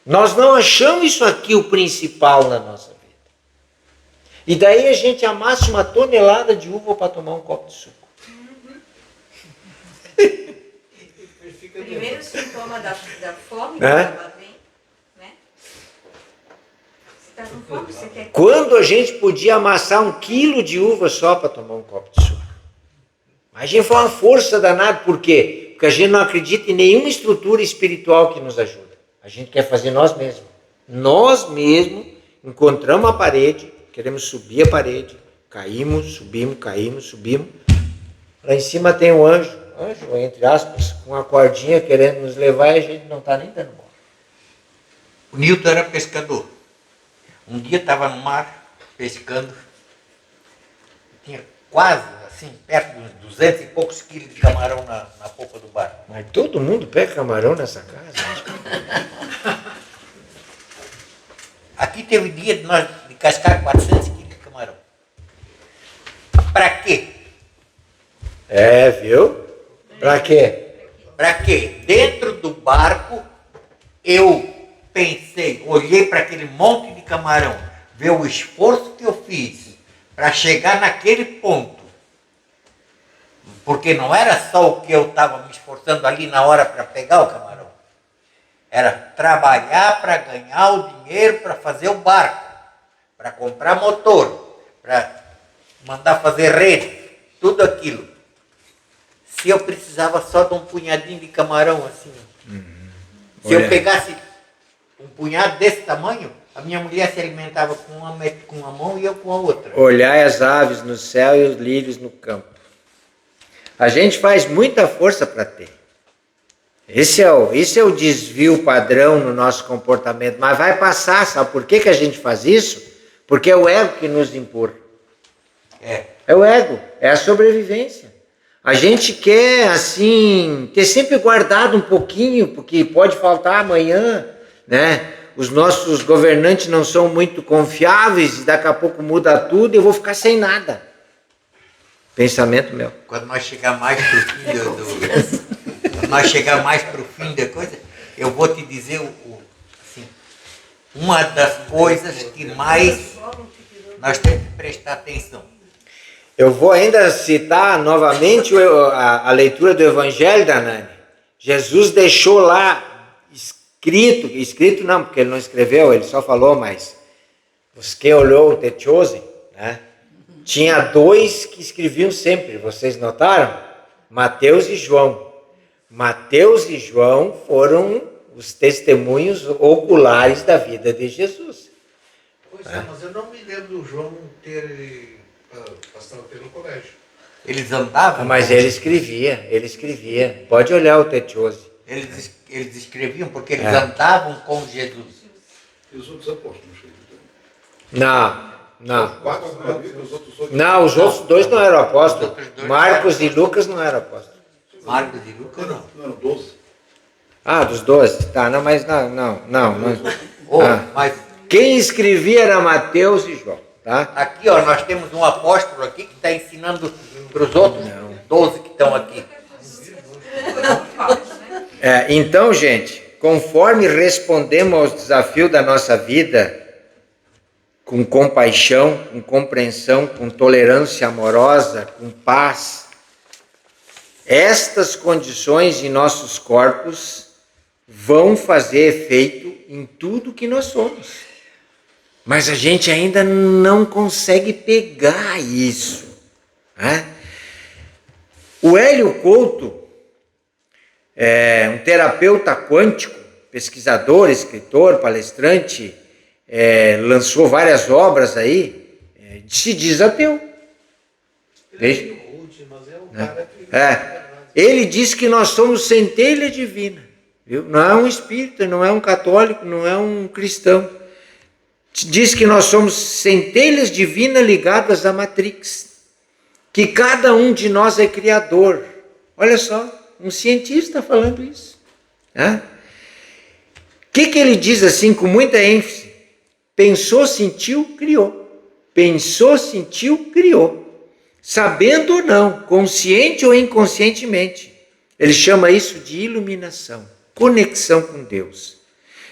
Speaker 1: Nós não achamos isso aqui o principal na nossa vida. E daí a gente amassa uma tonelada de uva para tomar um copo de suco.
Speaker 4: Primeiro sintoma da fome,
Speaker 1: É?
Speaker 4: ela vem, né? Você está com fome, você quer...
Speaker 1: Quando a gente podia amassar 1 quilo de uva só para tomar um copo de suco. A gente foi uma força danada, por quê? Porque a gente não acredita em nenhuma estrutura espiritual que nos ajuda. A gente quer fazer nós mesmos. Nós mesmos encontramos a parede, queremos subir a parede, caímos, subimos. Lá em cima tem um anjo, entre aspas, com uma cordinha querendo nos levar e a gente não está nem dando bola.
Speaker 3: O Nilton era pescador. Um dia estava no mar, pescando, tinha quase, assim, perto de uns 200 e poucos quilos de camarão na popa do barco.
Speaker 1: Mas todo mundo pega camarão nessa casa.
Speaker 3: Aqui teve dia de nós de cascar 400 quilos de camarão. Para quê?
Speaker 1: Viu? Pra quê?
Speaker 3: Para quê? Dentro do barco, eu pensei, olhei para aquele monte de camarão, ver o esforço que eu fiz para chegar naquele ponto. Porque não era só o que eu estava me esforçando ali na hora para pegar o camarão. Era trabalhar para ganhar o dinheiro para fazer o barco, para comprar motor, para mandar fazer rede, tudo aquilo. se eu precisava só de um punhadinho de camarão assim. Se
Speaker 1: Olha.
Speaker 3: eu pegasse um punhado desse tamanho, a minha mulher se alimentava com uma mão e eu com a outra.
Speaker 1: Olhai as aves no céu e os lírios no campo. A gente faz muita força para ter. Esse é o desvio padrão no nosso comportamento. Mas vai passar, sabe por que a gente faz isso? Porque é o ego que nos empurra. É o ego, é a sobrevivência. A gente quer, assim, ter sempre guardado um pouquinho, porque pode faltar amanhã, né? Os nossos governantes não são muito confiáveis, e daqui a pouco muda tudo e eu vou ficar sem nada. Pensamento meu.
Speaker 3: Quando nós chegar mais pro fim quando nós chegar mais pro fim da coisa, eu vou te dizer assim, uma das coisas que mais nós temos que prestar atenção.
Speaker 1: Eu vou ainda citar novamente a leitura do Evangelho da Nani. Jesus deixou lá escrito não, porque ele não escreveu, ele só falou, mas os que olhou te chosen, né? Tinha dois que escreviam sempre, vocês notaram? Mateus e João. Mateus e João foram os testemunhos oculares da vida de Jesus.
Speaker 5: Pois é, mas eu não me lembro do João ter passado pelo colégio.
Speaker 3: Eles andavam...
Speaker 1: Mas ele escrevia. Pode olhar o Tetiose.
Speaker 3: Eles escreviam porque eles andavam com Jesus.
Speaker 6: E os outros apóstolos?
Speaker 1: Não.
Speaker 6: Não,
Speaker 1: Os outros dois não eram apóstolos. Marcos e Lucas não eram apóstolos.
Speaker 3: Marcos e Lucas não.
Speaker 6: Não eram 12?
Speaker 1: Ah, dos 12. Tá, não, mas não.
Speaker 3: Mas
Speaker 1: Quem escrevia era Mateus e João, tá?
Speaker 3: aqui, ó, nós temos um apóstolo aqui que está ensinando para os outros 12 que estão aqui.
Speaker 1: Então, gente, conforme respondemos aos desafios da nossa vida, com compaixão, com compreensão, com tolerância amorosa, com paz, estas condições em nossos corpos vão fazer efeito em tudo que nós somos. Mas a gente ainda não consegue pegar isso, né? O Hélio Couto, um terapeuta quântico, pesquisador, escritor, palestrante, lançou várias obras aí, se diz ateu.
Speaker 5: Ele é rude, mas é um cara que...
Speaker 1: Ele diz que nós somos centelha divina, viu? Não é um espírita, não é um católico, não é um cristão. Diz que nós somos centelhas divinas ligadas à Matrix, que cada um de nós é criador. Olha só, um cientista falando isso. O que ele diz assim com muita ênfase? Pensou, sentiu, criou. Pensou, sentiu, criou. Sabendo ou não, consciente ou inconscientemente. Ele chama isso de iluminação, conexão com Deus.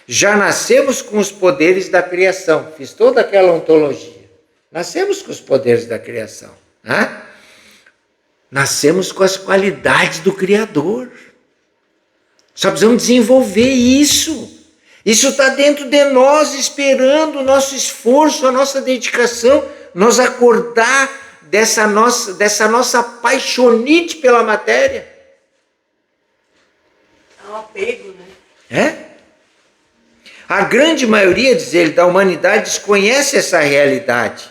Speaker 1: Já nascemos com os poderes da criação. Fiz toda aquela ontologia. Nascemos com os poderes da criação. Nascemos com as qualidades do Criador. Só precisamos desenvolver isso. Isso está dentro de nós, esperando o nosso esforço, a nossa dedicação, nós acordar dessa nossa paixonite pela matéria.
Speaker 7: É um apego, né?
Speaker 1: A grande maioria, diz ele, da humanidade desconhece essa realidade.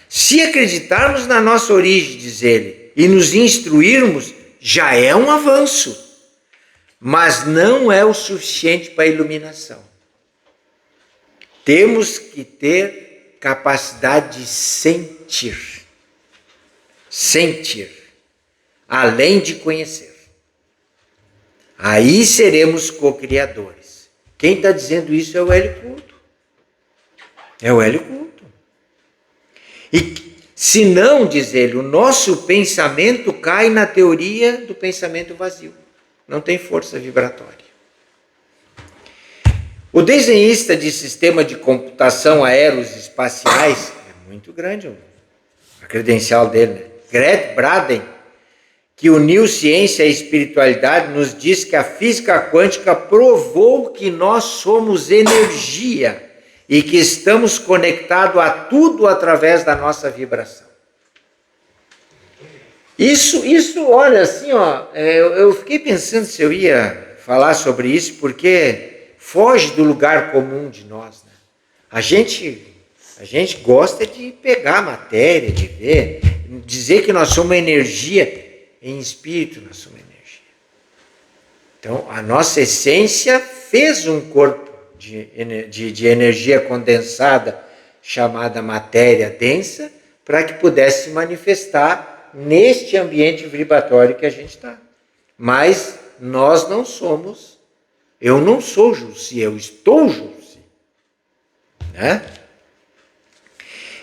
Speaker 1: Se acreditarmos na nossa origem, diz ele, e nos instruirmos, já é um avanço. Mas não é o suficiente para a iluminação. Temos que ter capacidade de sentir. Sentir. Além de conhecer. Aí seremos co-criadores. Quem está dizendo isso é o Hélio Couto. É o Hélio Couto. E se não, diz ele, o nosso pensamento cai na teoria do pensamento vazio. Não tem força vibratória. O desenhista de sistema de computação aéreos espaciais, é muito grande a credencial dele, né? Gret Braden, que uniu ciência e espiritualidade, nos diz que a física quântica provou que nós somos energia e que estamos conectados a tudo através da nossa vibração. Isso, olha, assim, ó, eu fiquei pensando se eu ia falar sobre isso, porque foge do lugar comum de nós, né? A gente gosta de pegar a matéria, de ver, dizer que nós somos energia, em espírito nós somos energia. Então, a nossa essência fez um corpo de energia condensada, chamada matéria densa, para que pudesse se manifestar neste ambiente vibratório que a gente está. Mas nós não somos, eu não sou Jussi, eu estou Jussi. Né?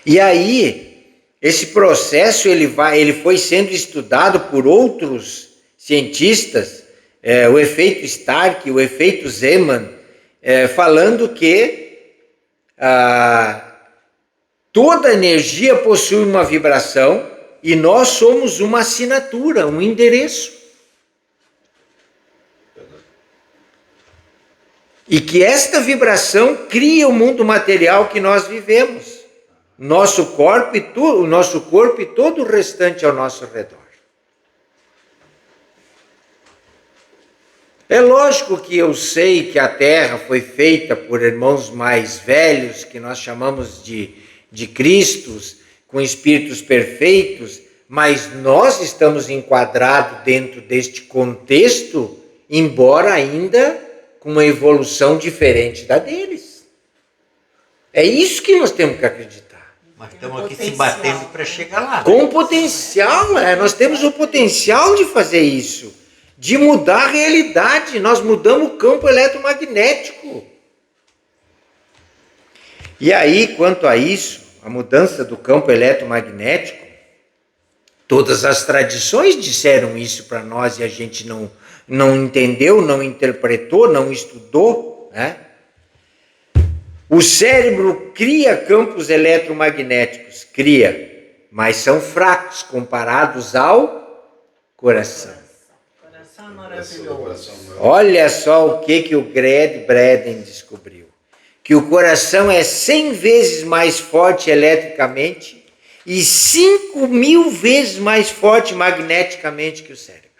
Speaker 1: E aí, esse processo ele foi sendo estudado por outros cientistas, o efeito Stark, o efeito Zeeman, falando que toda energia possui uma vibração e nós somos uma assinatura, um endereço. E que esta vibração cria o mundo material que nós vivemos. Nosso corpo e todo o restante ao nosso redor. É lógico que eu sei que a Terra foi feita por irmãos mais velhos, que nós chamamos de Cristos, com espíritos perfeitos, mas nós estamos enquadrados dentro deste contexto, embora ainda com uma evolução diferente da deles. É isso que nós temos que acreditar.
Speaker 3: Mas estamos aqui se batendo para chegar lá.
Speaker 1: Com potencial, nós temos o potencial de fazer isso, de mudar a realidade. Nós mudamos o campo eletromagnético. E aí, quanto a isso, a mudança do campo eletromagnético, todas as tradições disseram isso para nós e a gente não entendeu, não interpretou, não estudou, né? O cérebro cria campos eletromagnéticos, mas são fracos comparados ao coração.
Speaker 7: Coração maravilhoso.
Speaker 1: Olha só o que o Gerd Breden descobriu. Que o coração é 100 vezes mais forte eletricamente e 5.000 vezes mais forte magneticamente que o cérebro.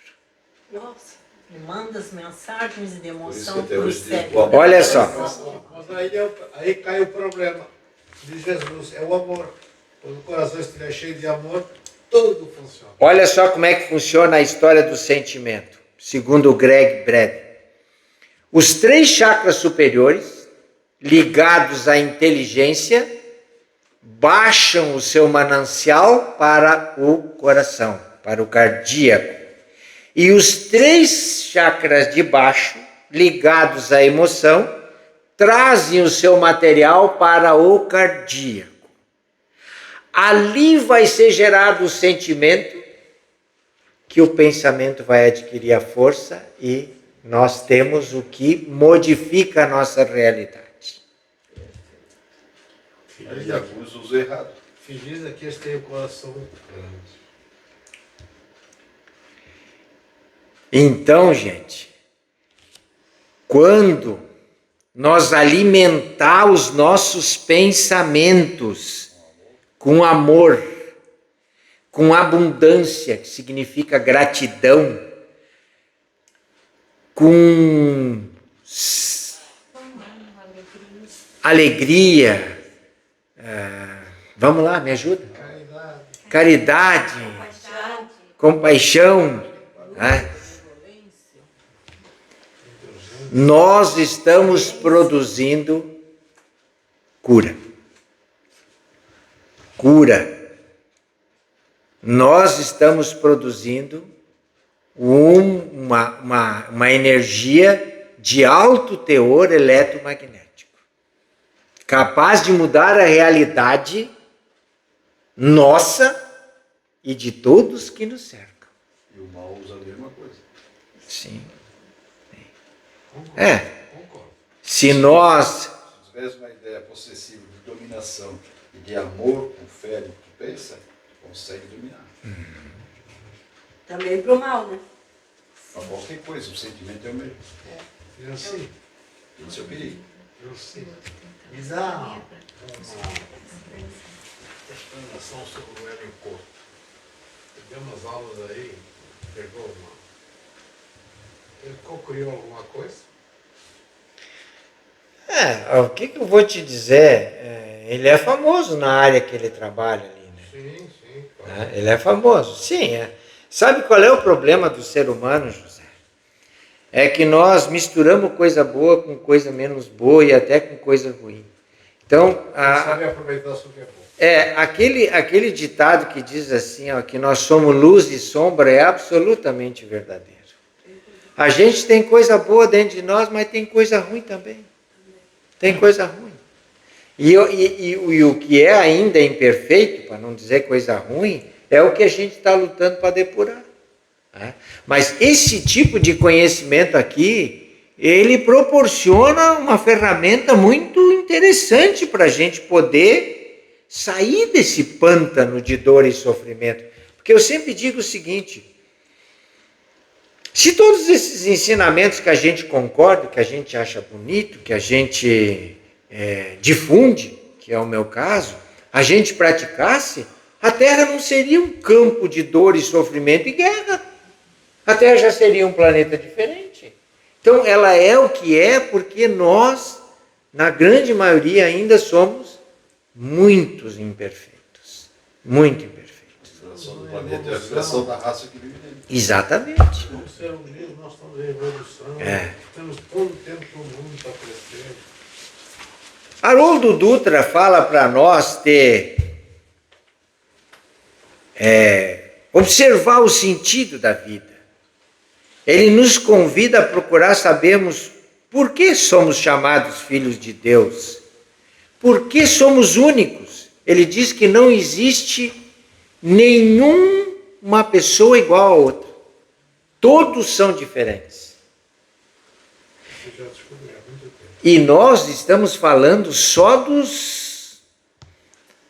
Speaker 7: Nossa, me manda as mensagens de
Speaker 6: Por isso
Speaker 7: emoção
Speaker 6: que até
Speaker 7: para o
Speaker 6: hoje diz,
Speaker 7: cérebro.
Speaker 6: o amor
Speaker 1: Olha só.
Speaker 5: Mas aí cai o problema de Jesus, é o amor. Quando o coração estiver cheio de amor, tudo funciona.
Speaker 1: Olha só como é que funciona a história do sentimento, segundo o Greg Breden. Os 3 chakras superiores, ligados à inteligência, baixam o seu manancial para o coração, para o cardíaco. E os 3 chakras de baixo, ligados à emoção, trazem o seu material para o cardíaco. Ali vai ser gerado o sentimento, que o pensamento vai adquirir a força e nós temos o que modifica a nossa realidade.
Speaker 6: Aí acusa os errados.
Speaker 5: Feliz é que eles têm o coração grande.
Speaker 1: Então, gente, quando nós alimentar os nossos pensamentos com amor, com abundância, que significa gratidão, com alegria, vamos lá, me ajuda? Caridade, compaixão, né? Nós estamos produzindo cura. Nós estamos produzindo uma energia de alto teor eletromagnético, capaz de mudar a realidade nossa e de todos que nos cercam.
Speaker 6: E o mal usa a mesma coisa.
Speaker 1: Sim. Se nós...
Speaker 6: Se tivesse uma ideia possessiva de dominação e de amor com fé no que tu pensa, consegue dominar.
Speaker 7: Também pro mal, né?
Speaker 6: Para qualquer coisa, o sentimento é o mesmo.
Speaker 5: Eu sei.
Speaker 6: Esse é o perigo.
Speaker 5: Eu sei. Bizarro. Uma explanação sobre o ego e o corpo. Deu umas aulas aí, pegou uma. Ele concluiu alguma coisa?
Speaker 1: O que eu vou te dizer? Ele é famoso na área que ele trabalha ali, né?
Speaker 5: Sim, claro.
Speaker 1: Ele é famoso, sim. Sabe qual é o problema do ser humano, José? É que nós misturamos coisa boa com coisa menos boa e até com coisa ruim. Então,
Speaker 5: sabe aproveitar o que é bom.
Speaker 1: Aquele ditado que diz assim, ó, que nós somos luz e sombra, é absolutamente verdadeiro. A gente tem coisa boa dentro de nós, mas tem coisa ruim também. Tem coisa ruim. E o que é ainda imperfeito, para não dizer coisa ruim, é o que a gente está lutando para depurar. Né? Mas esse tipo de conhecimento aqui, ele proporciona uma ferramenta muito interessante para a gente poder sair desse pântano de dor e sofrimento. Porque eu sempre digo o seguinte: se todos esses ensinamentos que a gente concorda, que a gente acha bonito, que a gente difunde, que é o meu caso, a gente praticasse, a Terra não seria um campo de dor e sofrimento e guerra. A Terra já seria um planeta diferente. Então ela é o que é porque nós, na grande maioria, ainda somos muito imperfeitos. Muito imperfeitos.
Speaker 6: A vibração do planeta é a vibração da raça que vive nele.
Speaker 1: Exatamente.
Speaker 5: Como ser humano, nós estamos em evolução. Temos todo o tempo do mundo para crescer.
Speaker 1: Haroldo Dutra fala para nós observar o sentido da vida. Ele nos convida a procurar sabermos por que somos chamados filhos de Deus. Por que somos únicos? Ele diz que não existe nenhuma pessoa igual a outra. Todos são diferentes.
Speaker 5: Você já descobriu há muito tempo.
Speaker 1: E nós estamos falando só dos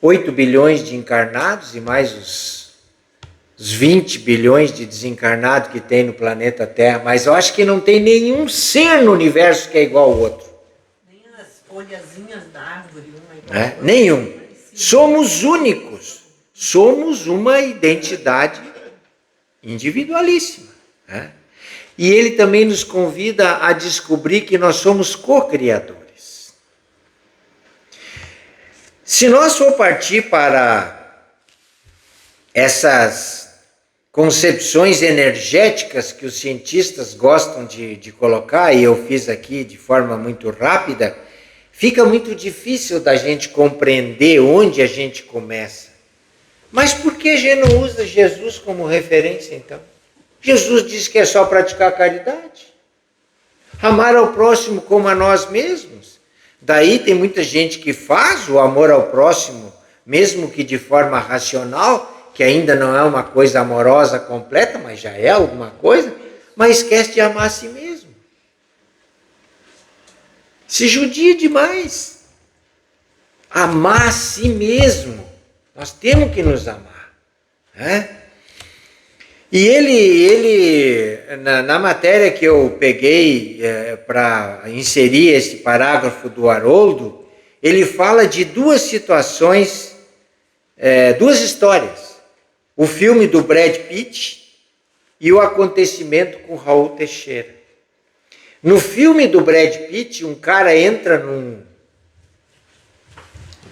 Speaker 1: 8 bilhões de encarnados e mais os 20 bilhões de desencarnados que tem no planeta Terra. Mas eu acho que não tem nenhum ser no universo que é igual ao outro.
Speaker 7: Nem as folhazinhas da árvore, uma igual a outra.
Speaker 1: Nenhum. Somos únicos. Somos uma identidade individualíssima. E ele também nos convida a descobrir que nós somos co-criadores. Se nós for partir para essas concepções energéticas que os cientistas gostam de colocar, e eu fiz aqui de forma muito rápida, fica muito difícil da gente compreender onde a gente começa. Mas por que a gente não usa Jesus como referência, então? Jesus diz que é só praticar a caridade. Amar ao próximo como a nós mesmos. Daí tem muita gente que faz o amor ao próximo, mesmo que de forma racional, que ainda não é uma coisa amorosa completa, mas já é alguma coisa, mas esquece de amar a si mesmo. Se judia demais. Amar a si mesmo. Nós temos que nos amar. E ele na matéria que eu peguei para inserir esse parágrafo do Haroldo, ele fala de duas situações, duas histórias. O filme do Brad Pitt e o acontecimento com Raul Teixeira. No filme do Brad Pitt, um cara entra num...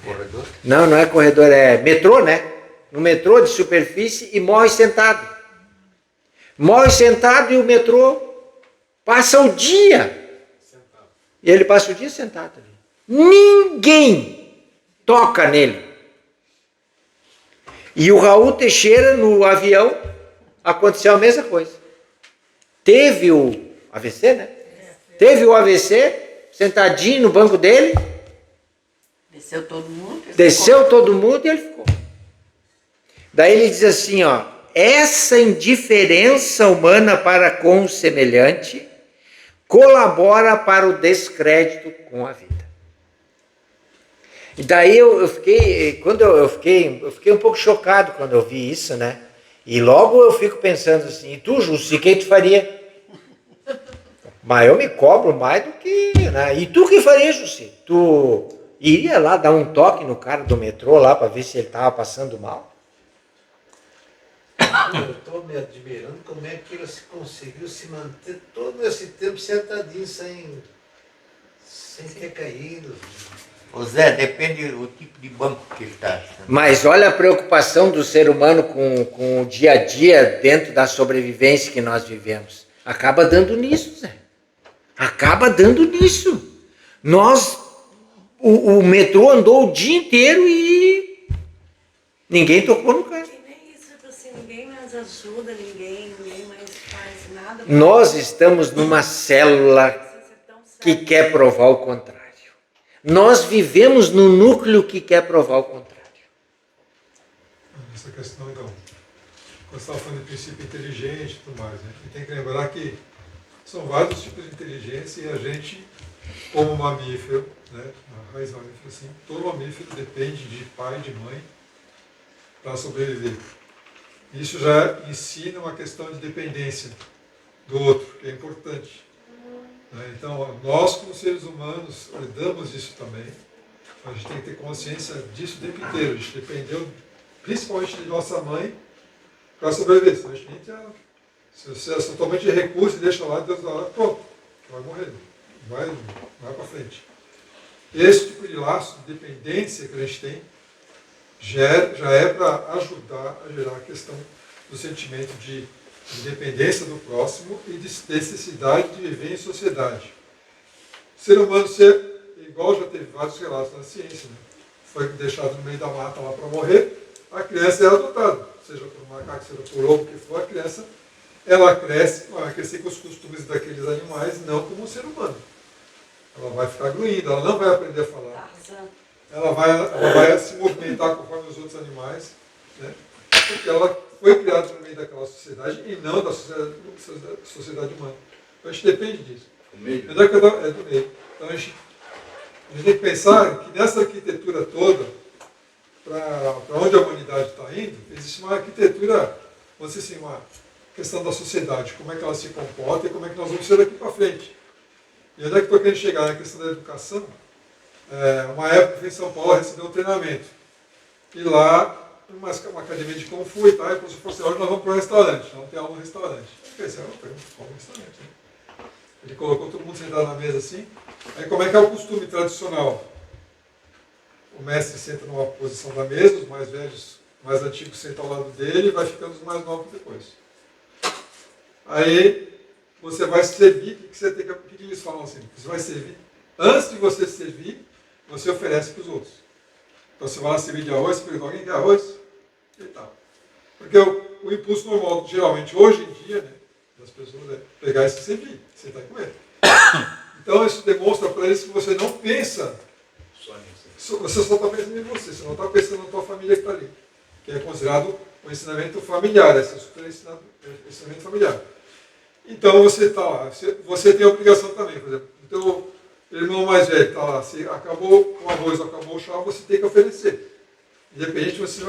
Speaker 3: Corredor?
Speaker 1: Não é corredor, é metrô, né? No metrô de superfície e morre sentado. Morre sentado e o metrô passa o dia.
Speaker 5: Sentado.
Speaker 1: E ele passa o dia sentado ali. Ninguém toca nele. E o Raul Teixeira, no avião, aconteceu a mesma coisa. Teve o AVC, né? Teve o AVC, sentadinho no banco dele.
Speaker 7: Desceu todo mundo.
Speaker 1: Desceu todo mundo e ele ficou. Daí ele diz assim, ó, essa indiferença humana para com o semelhante colabora para o descrédito com a vida. E daí eu fiquei um pouco chocado quando eu vi isso, né? E logo eu fico pensando assim, e tu, Jussi, o que tu faria? Mas eu me cobro mais do que... Né? E tu que faria, Jussi? Tu iria lá dar um toque no cara do metrô lá para ver se ele estava passando mal?
Speaker 5: Eu estou me admirando como é que ele conseguiu se manter todo esse tempo sentadinho, sem ter caído.
Speaker 3: Ô Zé, depende do tipo de banco que ele está.
Speaker 1: Mas olha a preocupação do ser humano com o dia a dia dentro da sobrevivência que nós vivemos. Acaba dando nisso, Zé. Acaba dando nisso. O metrô andou o dia inteiro e ninguém tocou no carro.
Speaker 7: E nem isso, tipo assim, ninguém mais ajuda, ninguém mais faz nada.
Speaker 1: Nós estamos numa célula que quer provar o contrário. Nós vivemos no núcleo que quer provar o contrário.
Speaker 8: Essa questão, então, quando você estava falando de princípio inteligente e tudo mais, né? E tem que lembrar que são vários tipos de inteligência e a gente, como mamífero, né, a raiz mamífera, assim, todo mamífero depende de pai e de mãe para sobreviver. Isso já ensina uma questão de dependência do outro, que é importante. Então, nós como seres humanos lidamos disso também. A gente tem que ter consciência disso o tempo inteiro. A gente dependeu principalmente de nossa mãe para sobreviver. Senão a gente entra, se você é totalmente de recurso e deixa lá, Deus lá, pronto, vai morrer. Vai para frente. Esse tipo de laço de dependência que a gente tem já é para ajudar a gerar a questão do sentimento de independência do próximo e de necessidade de viver em sociedade. O ser humano ser igual, já teve vários relatos na ciência, né? Foi deixado no meio da mata lá para morrer, a criança é adotada, seja por um macaco, seja por lobo, que for, a criança, ela cresce, vai crescer com os costumes daqueles animais, não como um ser humano. Ela vai ficar gruída, ela não vai aprender a falar. Ela vai se movimentar conforme os outros animais, né? Porque ela foi criada no meio daquela sociedade e não da sociedade humana. Então a gente depende disso.
Speaker 6: O meio.
Speaker 8: É do meio. Então a gente tem que pensar que nessa arquitetura toda, para onde a humanidade está indo, existe uma arquitetura, vamos dizer assim, uma questão da sociedade, como é que ela se comporta e como é que nós vamos ser daqui para frente. E onde é que estou querendo chegar na questão da educação? Uma época eu em São Paulo recebeu um treinamento. E lá, uma academia de Kung Fu e tal, e o professor falou assim, hoje nós vamos para um restaurante, vamos ter aula no restaurante. Eu pensei, vamos para um restaurante. Né? Ele colocou todo mundo sentado na mesa assim. Aí como é que é o costume tradicional? O mestre senta numa posição da mesa, os mais velhos, mais antigos sentam ao lado dele e vai ficando os mais novos depois. Aí você vai servir, o que eles falam assim? Você vai servir, antes de você servir, você oferece para os outros. Então você vai lá servir de arroz, você pergunta, alguém quer arroz? E tal. Porque o impulso normal, geralmente, hoje em dia, né, das pessoas é pegar e se servir, sentar e comer. Então isso demonstra para eles que você não pensa, você só está pensando em você não está pensando na tua família que está ali. Que é considerado um ensinamento familiar, esse é ensinamento familiar. Então você está lá, você tem a obrigação também, por exemplo. Então, o irmão mais velho está lá, se acabou o arroz, acabou o chá, você tem que oferecer. Independente se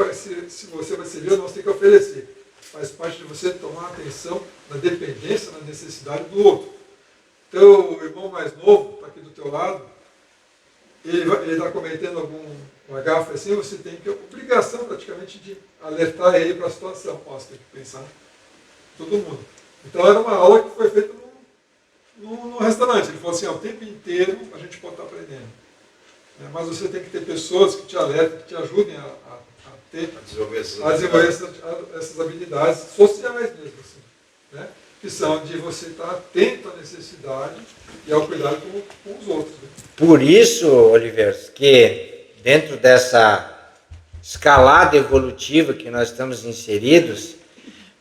Speaker 8: você vai servir ou não, você tem que oferecer. Faz parte de você tomar atenção na dependência, na necessidade do outro. Então, o irmão mais novo, está aqui do teu lado, ele está cometendo alguma gafe assim, você tem que, obrigação praticamente de alertar ele para a situação. Você tem que pensar em todo mundo. Então, era uma aula que foi feita num restaurante. Ele falou assim, o tempo inteiro a gente pode estar aprendendo. Mas você tem que ter pessoas que te alertem, que te ajudem a desenvolver essas habilidades sociais mesmo. Assim, né? Que são de você estar atento à necessidade e ao cuidado com os outros. Né?
Speaker 1: Por isso, Oliveiros, que dentro dessa escalada evolutiva que nós estamos inseridos,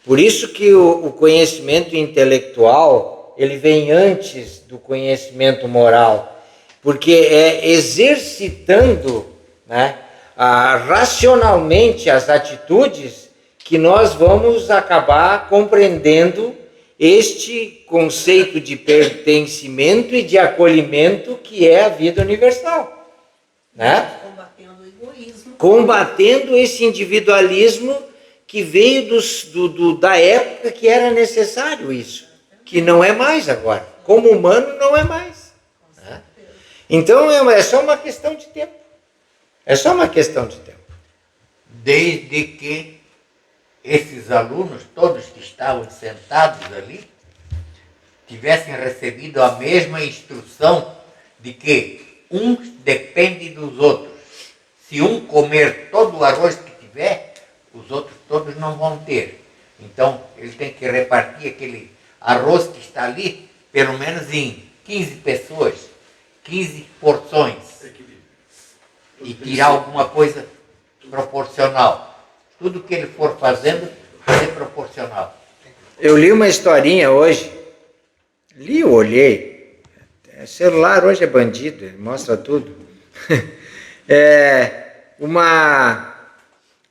Speaker 1: por isso que o conhecimento intelectual, ele vem antes do conhecimento moral, porque é exercitando, né, racionalmente as atitudes que nós vamos acabar compreendendo este conceito de pertencimento e de acolhimento que é a vida universal. Né?
Speaker 7: Combatendo o egoísmo.
Speaker 1: Combatendo esse individualismo que veio da época que era necessário isso, que não é mais agora. Como humano não é mais. Né? Então é só uma questão de tempo. É só uma questão de tempo.
Speaker 3: Desde que esses alunos, todos que estavam sentados ali, tivessem recebido a mesma instrução de que uns dependem dos outros. Se um comer todo o arroz que tiver, os outros todos não vão ter. Então, ele tem que repartir aquele arroz que está ali, pelo menos em 15 pessoas, 15 porções. E tirar alguma coisa proporcional. Tudo que ele for fazendo, fazer proporcional.
Speaker 1: Eu li uma historinha hoje. Olhei. Celular hoje é bandido, ele mostra tudo.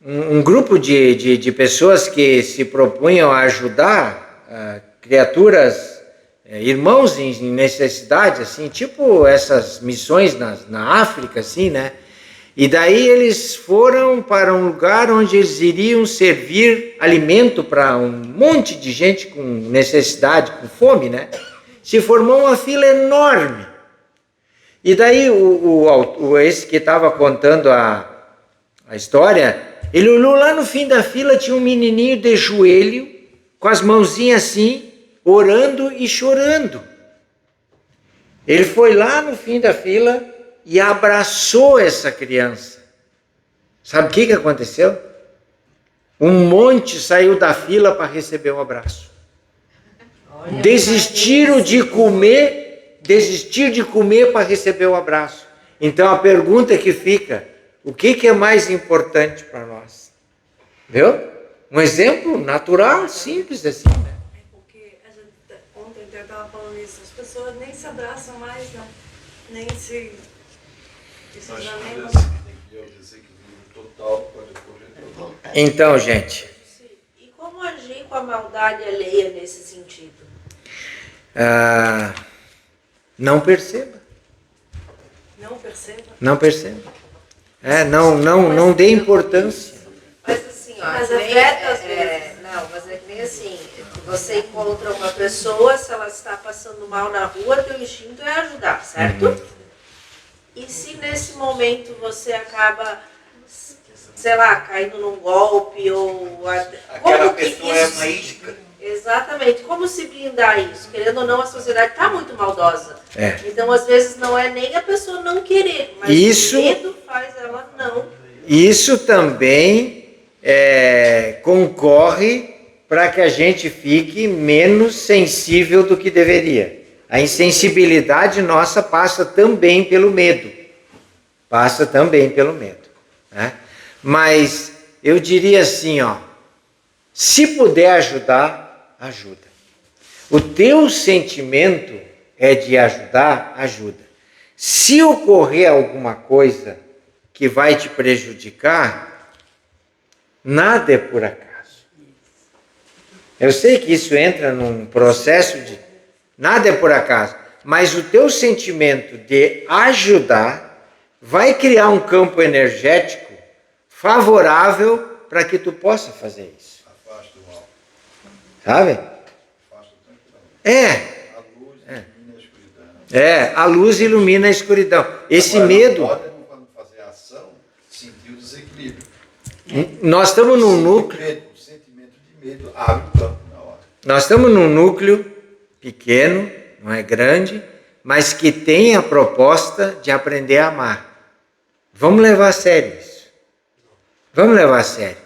Speaker 1: Um grupo de pessoas que se propunham a ajudar criaturas, irmãos em necessidade, assim, tipo essas missões na África, assim, né? E daí eles foram para um lugar onde eles iriam servir alimento para um monte de gente com necessidade, com fome, né? Se formou uma fila enorme. E daí esse que estava contando a história, ele olhou lá no fim da fila, tinha um menininho de joelho, com as mãozinhas assim, orando e chorando. Ele foi lá no fim da fila e abraçou essa criança. Sabe o que aconteceu? Um monte saiu da fila para receber um abraço. Desistiram de comer para receber o abraço. Então a pergunta que fica, o que é mais importante para nós? Viu? Um exemplo natural, simples assim, né?
Speaker 7: Porque ontem eu estava falando isso, as pessoas nem se abraçam mais, né? Nem se... Isso
Speaker 6: Nós
Speaker 7: já nem...
Speaker 6: o desequilíbrio total para depois.
Speaker 1: Então, gente,
Speaker 9: E como agir com a maldade alheia nesse sentido?
Speaker 1: não perceba.
Speaker 7: Não perceba.
Speaker 1: Não perceba. Não dê importância.
Speaker 9: Mas assim, ó,
Speaker 7: Mas
Speaker 9: que nem-
Speaker 7: afeta às vezes.
Speaker 9: Não, mas é que nem assim, você encontra uma pessoa, se ela está passando mal na rua, teu instinto é ajudar, certo? E se nesse momento você acaba, sei lá, caindo num golpe ou...
Speaker 3: Aquela
Speaker 9: como que
Speaker 3: pessoa é
Speaker 9: isso-
Speaker 3: uma isca.
Speaker 9: Exatamente. Como se blindar isso? Querendo ou não, a sociedade está muito maldosa.
Speaker 1: É.
Speaker 9: Então, às vezes, não é nem a pessoa não querer, mas
Speaker 1: Isso-
Speaker 9: o medo faz ela não.
Speaker 1: Isso também concorre para que a gente fique menos sensível do que deveria. A insensibilidade nossa passa também pelo medo. Passa também pelo medo, né? Mas eu diria assim, ó, se puder ajudar, ajuda. O teu sentimento é de ajudar, ajuda. Se ocorrer alguma coisa que vai te prejudicar, nada é por acaso. Eu sei que isso entra num processo de... Nada é por acaso. Mas o teu sentimento de ajudar vai criar um campo energético favorável para que tu possa fazer isso.
Speaker 6: Afasta o mal.
Speaker 1: Sabe?
Speaker 6: Afasta tranquilamente. A luz ilumina a escuridão.
Speaker 1: A luz ilumina a escuridão. Esse
Speaker 6: Agora,
Speaker 1: medo...
Speaker 6: não pode, quando fazer a ação, sentir o desequilíbrio.
Speaker 1: Nós estamos num núcleo...
Speaker 6: O sentimento de medo abre o campo na hora.
Speaker 1: Nós estamos num núcleo pequeno, não é grande, mas que tem a proposta de aprender a amar. Vamos levar a sério isso. Vamos levar a sério.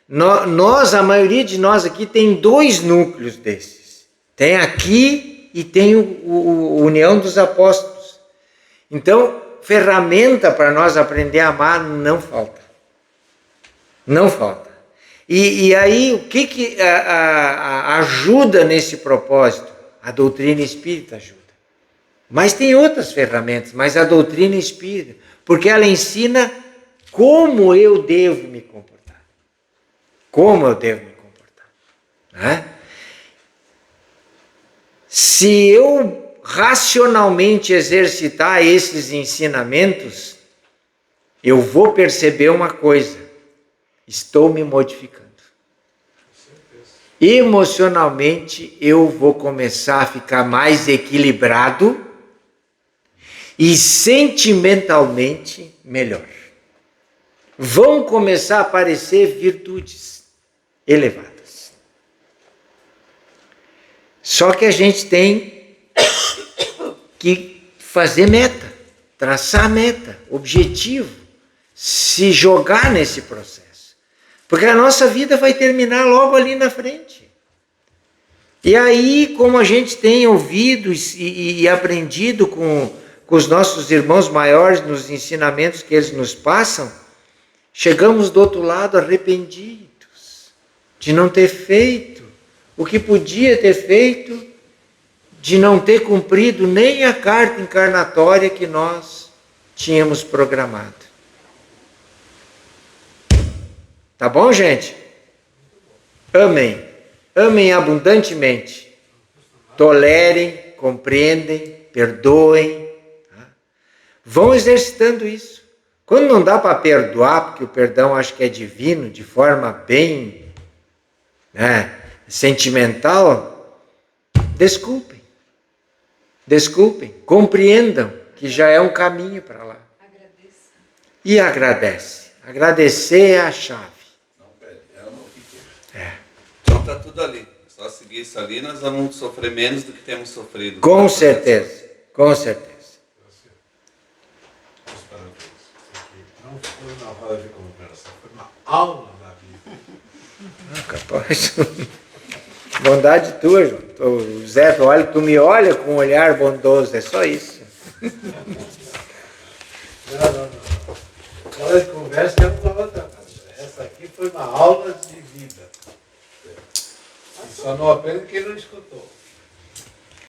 Speaker 1: Nós, a maioria de nós aqui tem 2 núcleos desses. Tem aqui e tem o União dos Apóstolos. Então, ferramenta para nós aprender a amar não falta. Não falta. E aí, o que ajuda nesse propósito? A doutrina espírita ajuda. Mas tem outras ferramentas, mas a doutrina espírita, porque ela ensina como eu devo me comportar. Como eu devo me comportar. Né? Se eu racionalmente exercitar esses ensinamentos, eu vou perceber uma coisa: estou me modificando. Emocionalmente eu vou começar a ficar mais equilibrado e sentimentalmente melhor. Vão começar a aparecer virtudes elevadas. Só que a gente tem que fazer meta, traçar meta, objetivo, se jogar nesse processo. Porque a nossa vida vai terminar logo ali na frente. E aí, como a gente tem ouvido e aprendido com os nossos irmãos maiores nos ensinamentos que eles nos passam, chegamos do outro lado arrependidos de não ter feito o que podia ter feito, de não ter cumprido nem a carta encarnatória que nós tínhamos programado. Tá bom, gente? Amem. Amem abundantemente. Tolerem, compreendem, perdoem. Tá? Vão exercitando isso. Quando não dá para perdoar, porque o perdão acho que é divino, de forma bem sentimental, desculpem. Desculpem. Compreendam que já é um caminho para lá.
Speaker 4: Agradeça.
Speaker 1: E agradece. Agradecer é a chave.
Speaker 6: Não pede, ama o que quer.
Speaker 1: É.
Speaker 10: Então está tudo ali. É só seguir isso ali, nós vamos sofrer menos do que temos sofrido.
Speaker 1: Com certeza. Com certeza.
Speaker 5: Os parabéns. Isso aqui não foi uma roda de conversa, foi uma aula da vida.
Speaker 1: Capaz. Bondade tua, João. O Zé, tu me olha com um olhar bondoso, é só isso.
Speaker 5: Não. Roda de conversa é uma outra coisa. Essa aqui foi uma aula de vida. E só não aprende quem não escutou.